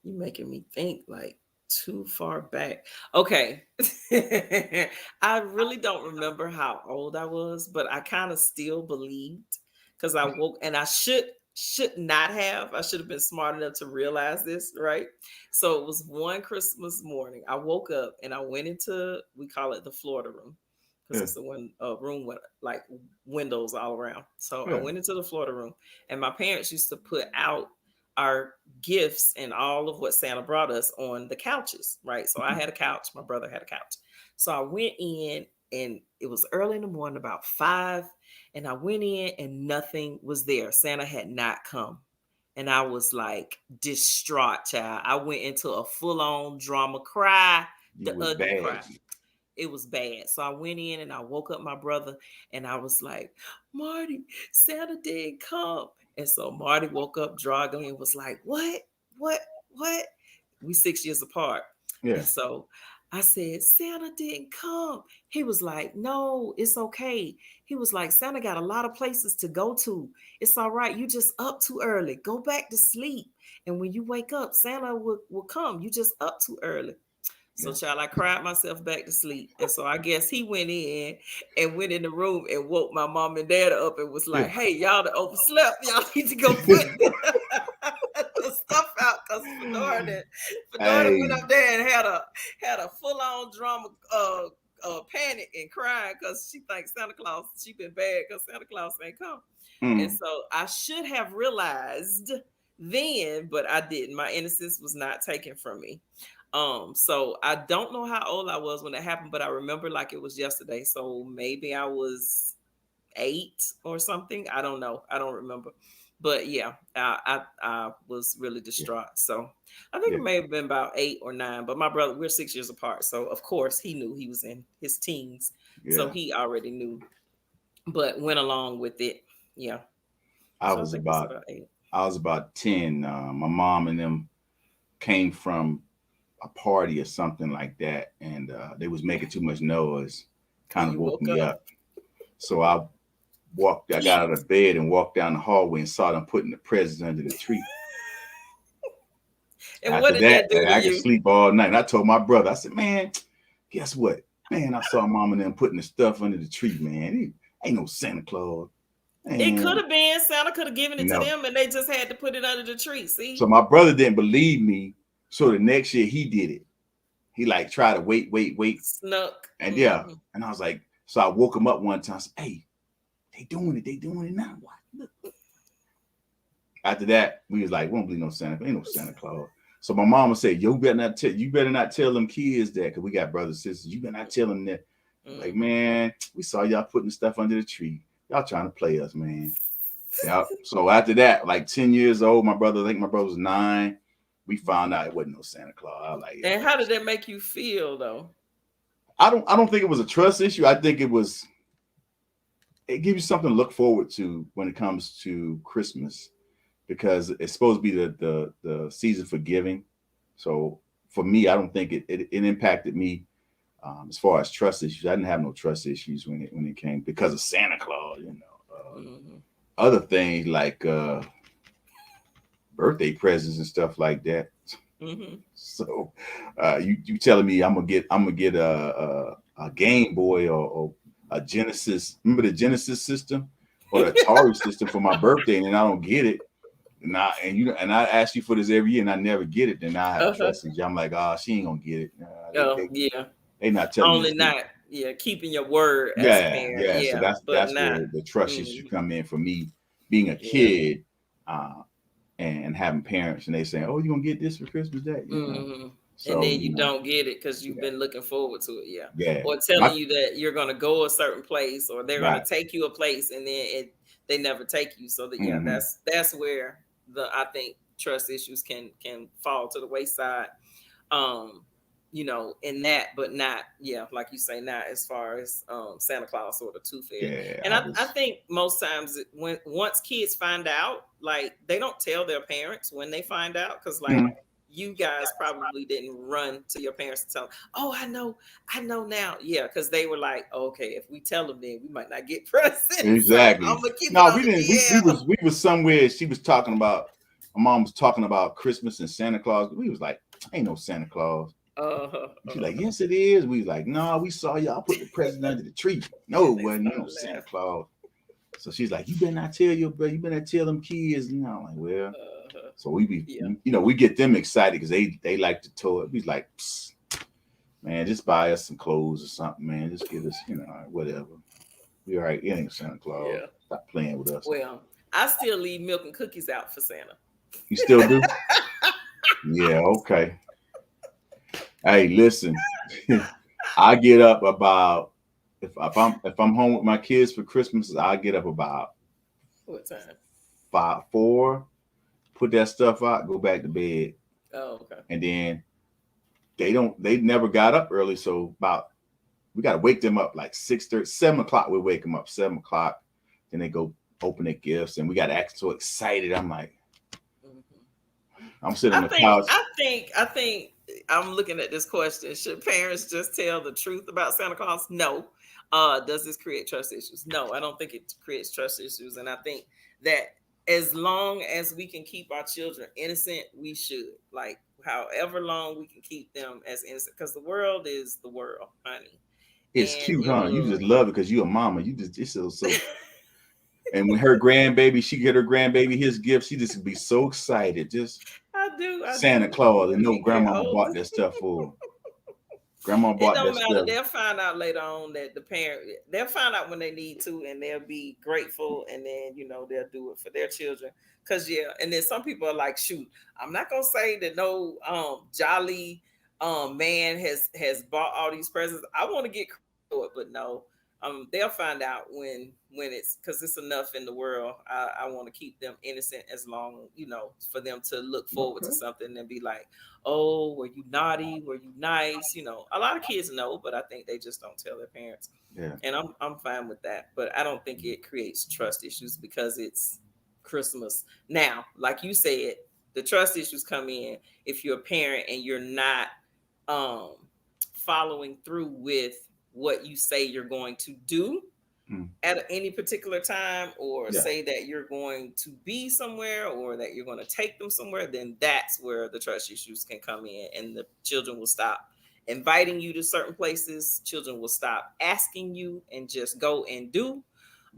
You making me think like too far back. Okay. I really don't remember how old I was, but I kind of still believed, because I woke, and I should not have. I should have been smart enough to realize this, right? So it was one Christmas morning. I woke up and I went into, we call it the Florida room, because Yeah. it's a room with like windows all around. So I Yeah. went into the Florida room, and my parents used to put out our gifts and all of what Santa brought us on the couches, right? So I Mhm. had a couch, my brother had a couch. So I went in, and it was early in the morning, about 5, and I went in and nothing was there. Santa had not come. And I was like distraught, child. I went into a full on drama cry, You the was ugly cry. bad. It was bad. So I went in and I woke up my brother, and I was like, Marty, Santa didn't come. And so Marty woke up jogging and was like, what? What? What? We 6 years apart. Yeah. And so I said, Santa didn't come. He was like, no, it's okay. He was like, Santa got a lot of places to go to. It's all right. You just up too early. Go back to sleep. And when you wake up, Santa will come. You just up too early. So, Yeah. child, I cried myself back to sleep. And so I guess he went in and went in the room and woke my mom and dad up and was like, Yeah. hey, y'all that overslept. Y'all need to go put the stuff out, because Fedora went Hey. up there and had a full-on drama panic and crying because she thinks Santa Claus, she been bad because Santa Claus ain't come. And Mm. so I should have realized then, but I didn't. My innocence was not taken from me. So I don't know how old I was when that happened, but I remember like it was yesterday. So maybe I was 8 or something. I don't know. I don't remember. But yeah, I was really Yeah. distraught. So I think Yeah. it may have been about 8 or 9. But my brother, we're 6 years apart. So of course he knew, he was in his teens. So Yeah. he already knew, but went along with it. Yeah. I So I was think it's about about 8. I was about 10. My mom and them came from a party or something like that, and they was making too much noise. And Kind of you woke woke me up. up. So I got out of bed and walked down the hallway and saw them putting the presents under the tree. And what After did that, that do to I could you? sleep all night. And I told my brother, I said, man, guess what? Man, I saw mom and them putting the stuff under the tree, man. Ain't no Santa Claus. It could Man, have been Santa could have given it to no. them, and they just had to put it under the tree. So See, my brother didn't believe me. So the next year he did it. He like tried to wait. snuck. And yeah. Hmm. And I was like, so I woke him up one time. I said, hey, they doing it now. What? Look. After that, we was like, we don't believe no Santa. Ain't no Santa Claus. So my mama said, you better not tell them kids that, because we got brothers and sisters. You better not tell them that. Like, Hmm. man, we saw y'all putting stuff under the tree. Y'all trying to play us, man. Yeah. So after that, like 10 years old, I think my brother was 9. We found out it wasn't no Santa Claus. I was like, And how did that make you feel, though? I don't think it was a trust issue. I think it gives you something to look forward to when it comes to Christmas, because it's supposed to be the season for giving. So for me, I don't think it impacted me as far as trust issues. I didn't have no trust issues when it came because of Santa Claus. Hmm. Other things like birthday presents and stuff like that. Hmm. So you telling me I'm gonna get a Game Boy or a Genesis? Remember the Genesis system or the Atari system for my birthday, and I don't get it. And I ask you for this every year, and I never get it. Then I have a Uh-huh. trust issue. I'm like, she ain't gonna get it. They, Oh, they yeah. they not telling me the Only truth. not, yeah, keeping your word as a Yeah, parent. yeah. So Yeah, that's but that's not. where the trust issue Mm, come in for me, being a yeah. kid, uh, and having parents, and they saying, "Oh, you gonna get this for Christmas?" That. Hmm. And So then you don't get it because you've yeah, been looking forward to it. Yeah. yeah. Or My telling you that you're going to go a certain place, or they're going to right. take you a place, and then they never take you. So that, yeah, Mm-hmm. that's where I think trust issues can fall to the wayside. Um, in that, but not, yeah, like you say, not as far as Santa Claus or the Tooth Fairy. Yeah, And I I was. think most times when once kids find out, like they don't tell their parents when they find out, because like Mhm. you guys probably didn't run to your parents to tell them, oh, I know now. Yeah, because they were like, okay, if we tell them, then we might not get presents. So I'm Exactly. gonna keep it No, on we the didn't. DL. We was somewhere. She was talking about. My mom was talking about Christmas and Santa Claus. We was like, ain't no Santa Claus. Uh-huh, She's like, uh-huh. yes, it is. We was like, no, we saw y'all put the present under the tree. No, it They wasn't. Ain't no started Santa laughing. Claus. So she's like, you better not tell your brother, you better not tell them kids. You know, I'm like, well, Uh-huh. so we be, Yeah. we get them excited because they like to toy. He's like, psst, man, just buy us some clothes or something, man. Just get us, whatever. We all right. It ain't Santa Claus. Yeah. Stop playing with us. Well, I still leave milk and cookies out for Santa. You still do? Yeah, okay. Hey, listen. I get up about if I'm home with my kids for Christmas, I get up about What time? 4, put that stuff out, go back to bed, Oh, okay. and then they never got up early, so about we got to wake them up like 6:30, 7 o'clock. We wake them up 7 o'clock, then they go open their gifts, and we got to act so excited. I'm like, Mhm. I'm sitting on I the think couch. I think I'm looking at this question. Should parents just tell the truth about Santa Claus? No. Does this create trust issues? No, I don't think it creates trust issues. And I think that as long as we can keep our children innocent, we should. Like however long we can keep them as innocent, because the world is the world, honey. It's And cute, your huh? You just little love it because you're a mama. You just it's so. And when her grandbaby, she get her grandbaby his gift, she just be so excited. Just I Santa do. Claus, and When no he get grandma older. bought that stuff for. Grandma It bought don't that matter. stuff. They'll find out later on that the parent, they'll find out when they need to, and they'll be grateful, and then they'll do it for their children. Cause yeah, and then some people are like, shoot, I'm not gonna say that no jolly man has bought all these presents. I want to get credit for it, but no, they'll find out when it's, because it's enough in the world. I want to keep them innocent as long, for them to look forward to Okay. something and be like, oh, were you naughty? Were you nice? A lot of kids know, but I think they just don't tell their parents. Yeah. And I'm fine with that. But I don't think it creates trust issues because it's Christmas. Now, like you said, the trust issues come in if you're a parent and you're not um following through with what you say you're going to do Mm. at any particular time, or Yeah. say that you're going to be somewhere or that you're going to take them somewhere, then that's where the trust issues can come in, and the children will stop inviting you to certain places. Children will stop asking you and just go and do,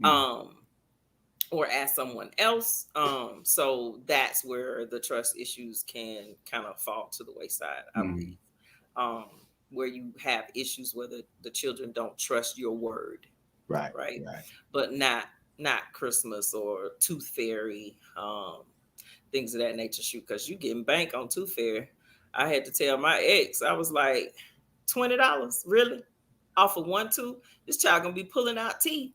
Mm. um or ask someone else. So that's where the trust issues can kind of fall to the wayside, I Mm. believe. um where you have issues where the children don't trust your word, Right. right? Right. But not Christmas or Tooth Fairy, things of that nature. Shoot, because you getting bank on Tooth Fairy. I had to tell my ex, I was like, $20, really? Off of one tooth? This child gonna be pulling out teeth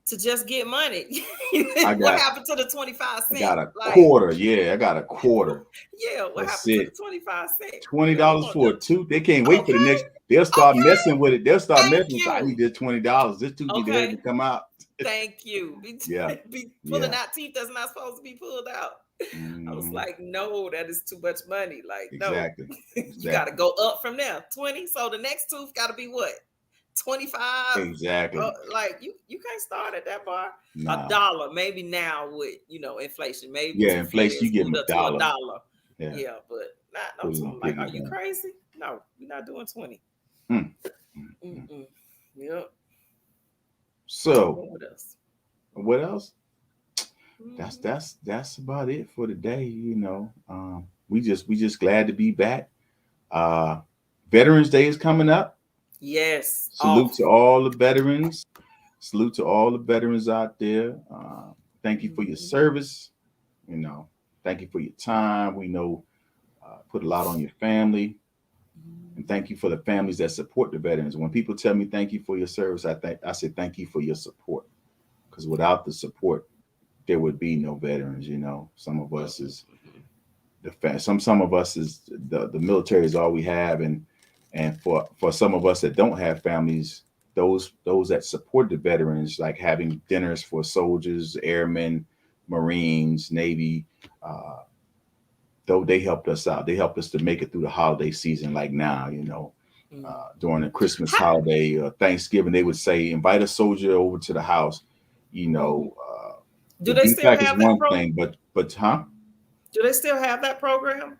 to just get money. I What got happened to the 25 I cent? got a Like, quarter. Yeah, I got a quarter. yeah, what That's happened to the it. 25 cent? twenty You don't dollars want for them. a tooth. They can't wait for the Okay, next. They'll start okay, messing with it. They'll start thank messing with it. I you. need this $20. This tooth need to hurry to Okay, come out. thank you. Be, Yeah. be pulling Yeah. out teeth that's not supposed to be pulled out. I was Hmm. like, no, that is too much money. Like, no, Exactly. you got to Exactly. go up from there. 20. So the next tooth got to be what? 25. Exactly. Like you can't start at that bar. A Nah. dollar, maybe now with inflation, maybe Yeah, Tooth Fairy inflation. You has give them moved a up to a dollar. dollar. Yeah. Yeah, but not no Put it in two. the I'm like, piggy are you bank. crazy? No, we're not doing 20. Mm. Mm. Mm. Mm-mm. Yep. So What else? what else? That's Mhm. that's that's about it for today. We just glad to be back. Uh, Veterans Day is coming up. Yes, Salute to off. all the veterans. Salute to all the veterans out there. Thank you for your Mhm. service. You know, thank you for your time. We know put a lot on your family, and Mhm. thank you for the families that support the veterans. When people tell me thank you for your service, I say thank you for your support, because without the support, there would be no veterans. Some of us is Mhm. some of us is the military is all we have, and for some of us that don't have families, those that support the veterans, like having dinners for soldiers, airmen, Marines, Navy, uh, though they helped us out. They helped us to make it through the holiday season. Like now, Mhm. during the Christmas How, holiday, Thanksgiving, they would say invite a soldier over to the house. mhm. The Do they gift still pack is have that one thing, but huh? Do they still have that program?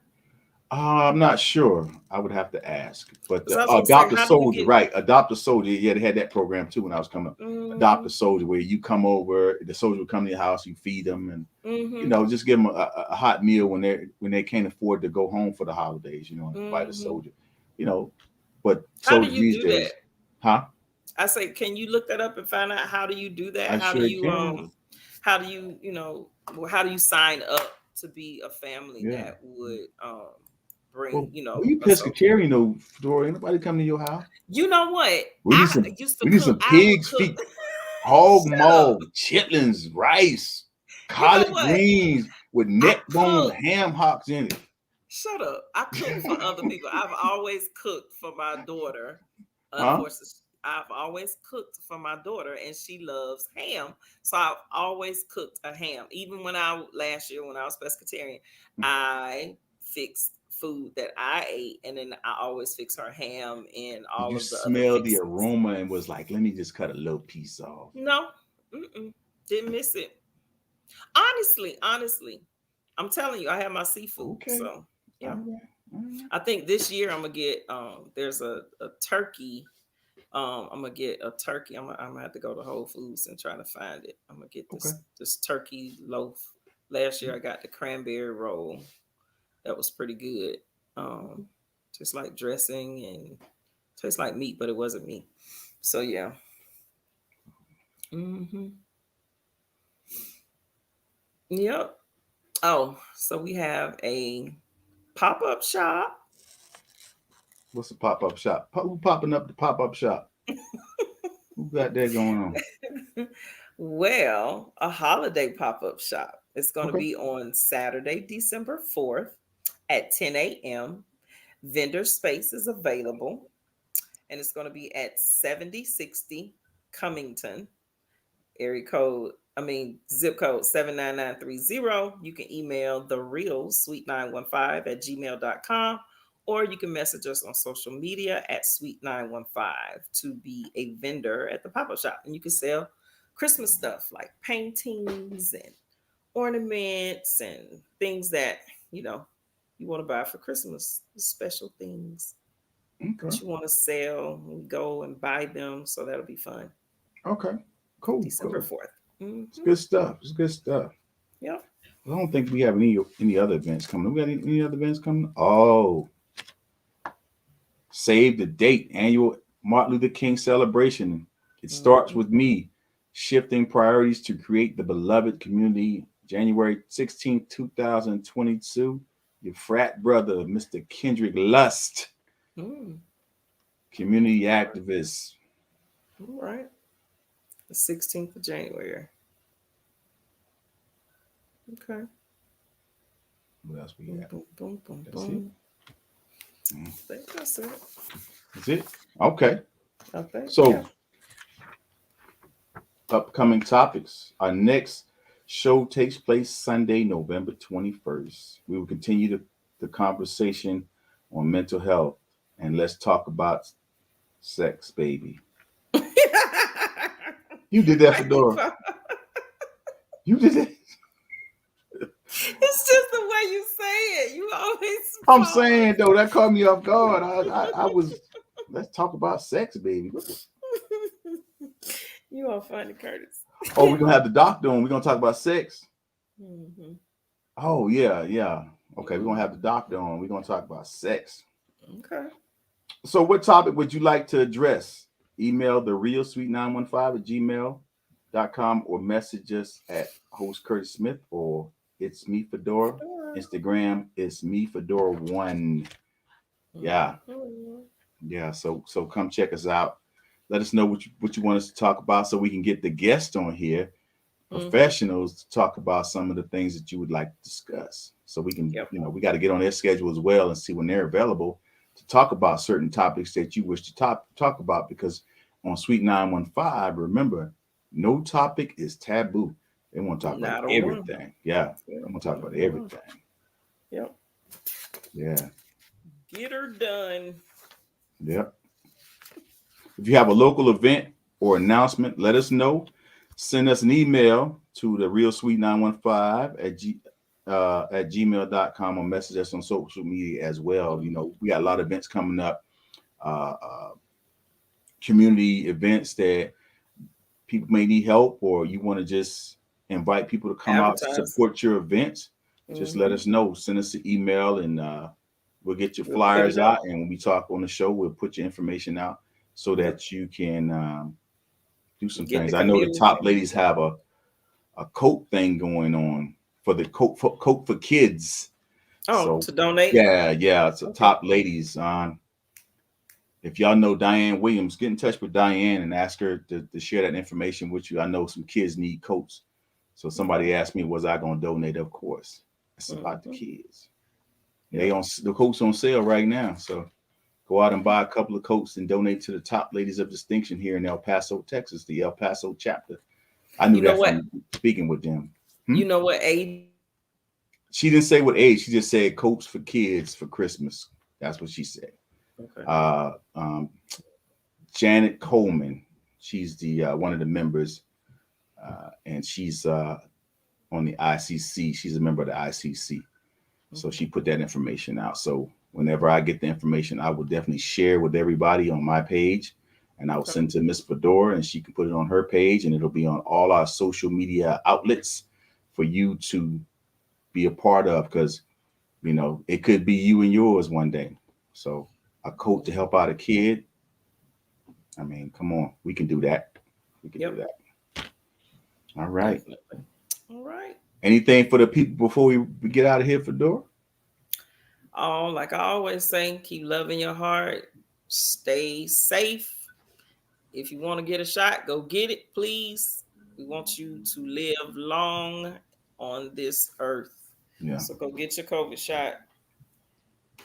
I'm not sure. I would have to ask. But Because I was gonna say, Adopt a how do you Soldier, get? right? Adopt a Soldier. Yeah, they had that program too when I was coming up. Adopt a Mm, Soldier, where you come over, the soldier would come to your house, you feed them, and mm-hmm, just give them a hot meal when they can't afford to go home for the holidays. Invite a mm-hmm. soldier. You know, but How do soldiers you these do that? days, huh? I say, can you look that up and find out how do you do that? I sure can. How do you, how do you sign up to be a family Yeah. that would bring, Well, we a soldier? pescatarian though, Fedora. Ain't nobody coming to your house. You know what? We need I some. used to We need cook. some I would pigs cook. feet, hog Shut up. maw, chitlins, rice, You know collard what? greens with I neck bone cook. ham hocks in it. Shut up. I cook for other people. I've always cooked for my daughter. Huh? Unfortunately, I've always cooked for my daughter and she loves ham. So I've always cooked a ham. Even last year when I was pescatarian, I fixed food that I ate and then I always fix her ham and Did all you of the other smell the fixings. aroma and was like, let me just cut a little piece off? No, mm-mm, didn't miss it. Honestly, I'm telling you, I have my seafood. Okay. So All yeah. right. All right. I think this year I'm gonna get there's a turkey. I'm gonna get a turkey. I'm gonna have to go to Whole Foods and try to find it. I'm gonna get Okay. this turkey loaf. Last year I got the cranberry roll. That was pretty good. Um just like dressing and tastes like meat, but it wasn't meat. So yeah. Hmm. Yep. Oh, so we have a pop-up shop. What's the pop up shop? Who popping up the pop up shop? Who got that going on? Well, a holiday pop up shop. It's going to Okay. be on Saturday, December 4th at 10 a.m. Vendor space is available and it's going to be at 7060 Cummington, area code, zip code 79930. You can email the real sweet915 at gmail.com or you can message us on social media at sweet915 to be a vendor at the pop-up shop. And you can sell Christmas stuff like paintings and ornaments and things that, you know, you want to buy for Christmas, special things Okay. that you want to sell and go and buy them. So that'll be fun. Okay. Cool. December Cool. 4th. It's Mm-hmm. good stuff. It's good stuff. Yep. I don't think we have any other events coming. We got any other events coming? Oh, save the date. Annual Martin Luther King celebration. It starts Mm-hmm. with me shifting priorities to create the beloved community. January 16th, 2022. Your frat brother, Mr. Kendrick Lust, Mm. community activist. All right. The 16th of January. Okay. What else we Boom, got? boom, boom, boom, That's it. boom. Mm, I think that's it. That's it. Okay. I think, So yeah. upcoming topics. Our next show takes place Sunday, November 21st. We will continue the conversation on mental health and let's talk about sex, baby. You did that, Why you Fedora. fa- You did it. It's just the way you say it. You always I'm saying pause. though, that caught me off guard. I was. Let's talk about sex, baby. You are funny, Curtis. Oh, we're gonna have the doctor on. We're gonna talk about sex. Hmm. Oh yeah, yeah. Okay, we're gonna have the Hmm. doctor on. We're gonna talk about sex. Okay. So, what topic would you like to address? Email the real sweet915 at gmail.com or message us at host Curtis Smith or it's me Fedora. Fedora. Instagram it's me Fedora1. Yeah, Mhm. yeah. So come check us out. Let us know what you want us to talk about so we can get the guests on here, Mhm. professionals to talk about some of the things that you would like to discuss. So we can, Yep. we got to get on their schedule as well and see when they're available to talk about certain topics that you wish to talk about. Because on Sweet 915, remember, no topic is taboo. They want to talk about Not a one. everything. Yeah, Yep. I'm gonna talk Not about a one. everything. Yep. Yeah, Get her done. yeah. If you have a local event or announcement, let us know. Send us an email to the real sweet 915 at gmail.com or message us on social media as well. You know, we got a lot of events coming up, community events that people may need help, or you want to just invite people to come out to Advertise. support your events. Just let Mm-hmm. us know. Send us an email, and we'll get your We'll put flyers it out. out. And when we talk on the show, we'll put your information out so Yep. that you can do some Get things. the I know the community. top ladies have a coat thing going on for the coat for kids. Oh, So to donate. yeah. So Okay. top ladies, if y'all know Diane Williams, get in touch with Diane and ask her to share that information with you. I know some kids need coats. So Okay. somebody asked me, was I going to donate? Of course. It's about the Mm-hmm. kids. They Yep. on the coats on sale right now. So go out and buy a couple of coats and donate to the top ladies of distinction here in El Paso, Texas, the El Paso chapter. I knew You know that what? from speaking with them. Hmm? You know what age? She didn't say what age. She just said coats for kids for Christmas. That's what she said. Okay. Uh, um, Janet Coleman. She's the one of the members, and she's on the ICC. She's a member of the ICC, so Mm-hmm. she put that information out. So whenever I get the information, I will definitely share with everybody on my page, and I will Okay. send to Miss Fedora, and she can put it on her page, and it'll be on all our social media outlets for you to be a part of, because it could be you and yours one day. So a coat to help out a kid. I mean, come on, we can do that. We can do Yep. that. All right. Definitely. All right. Anything for the people before we get out of here, Fedora? Oh, like I always say, keep loving your heart. Stay safe. If you want to get a shot, go get it, please. We want you to live long on this earth. Yeah. So go get your COVID shot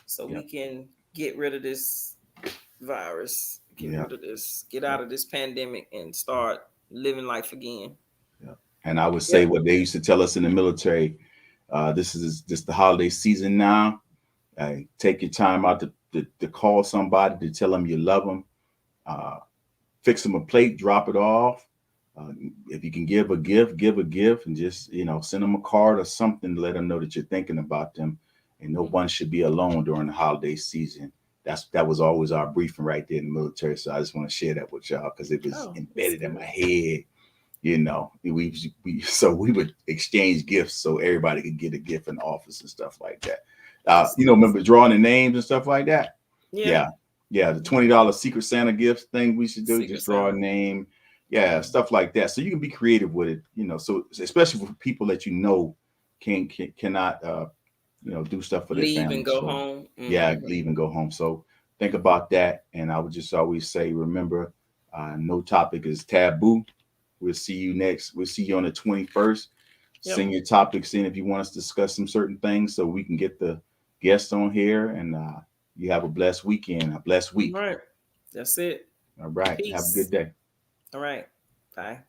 so Yeah. we can get rid of this virus, get Yeah. rid of this, get Yeah. out of this pandemic and start living life again. Yeah. And I would say Yep. what they used to tell us in the military. This is just the holiday season now. Take your time out to call somebody, to tell them you love them. Uh, Fix them a plate, drop it off. Uh, if you can give a gift, and just send them a card or something to let them know that you're thinking about them. And no one should be alone during the holiday season. That was always our briefing right there in the military. So I just want to share that with y'all because it was Oh, that's embedded in good. my head. So we would exchange gifts so everybody could get a gift in the office and stuff like that. That's nice. Remember drawing the names and stuff like that. Yeah. Yeah, yeah, the $20 Secret Santa gifts thing we should do. Secret Just draw a Santa. name, yeah, stuff like that. So you can be creative with it. So especially for people that cannot do stuff for their Leave and family. go So home. yeah, Hmm. leave and go home. So think about that. And I would just always say, remember, no topic is taboo. We'll see you next. We'll see you on the 21st. Yep. Send your topics in if you want us to discuss some certain things so we can get the guests on here. And you have a blessed weekend, a blessed All week. right. That's it. All right. Have a good Peace. day. All right. Bye.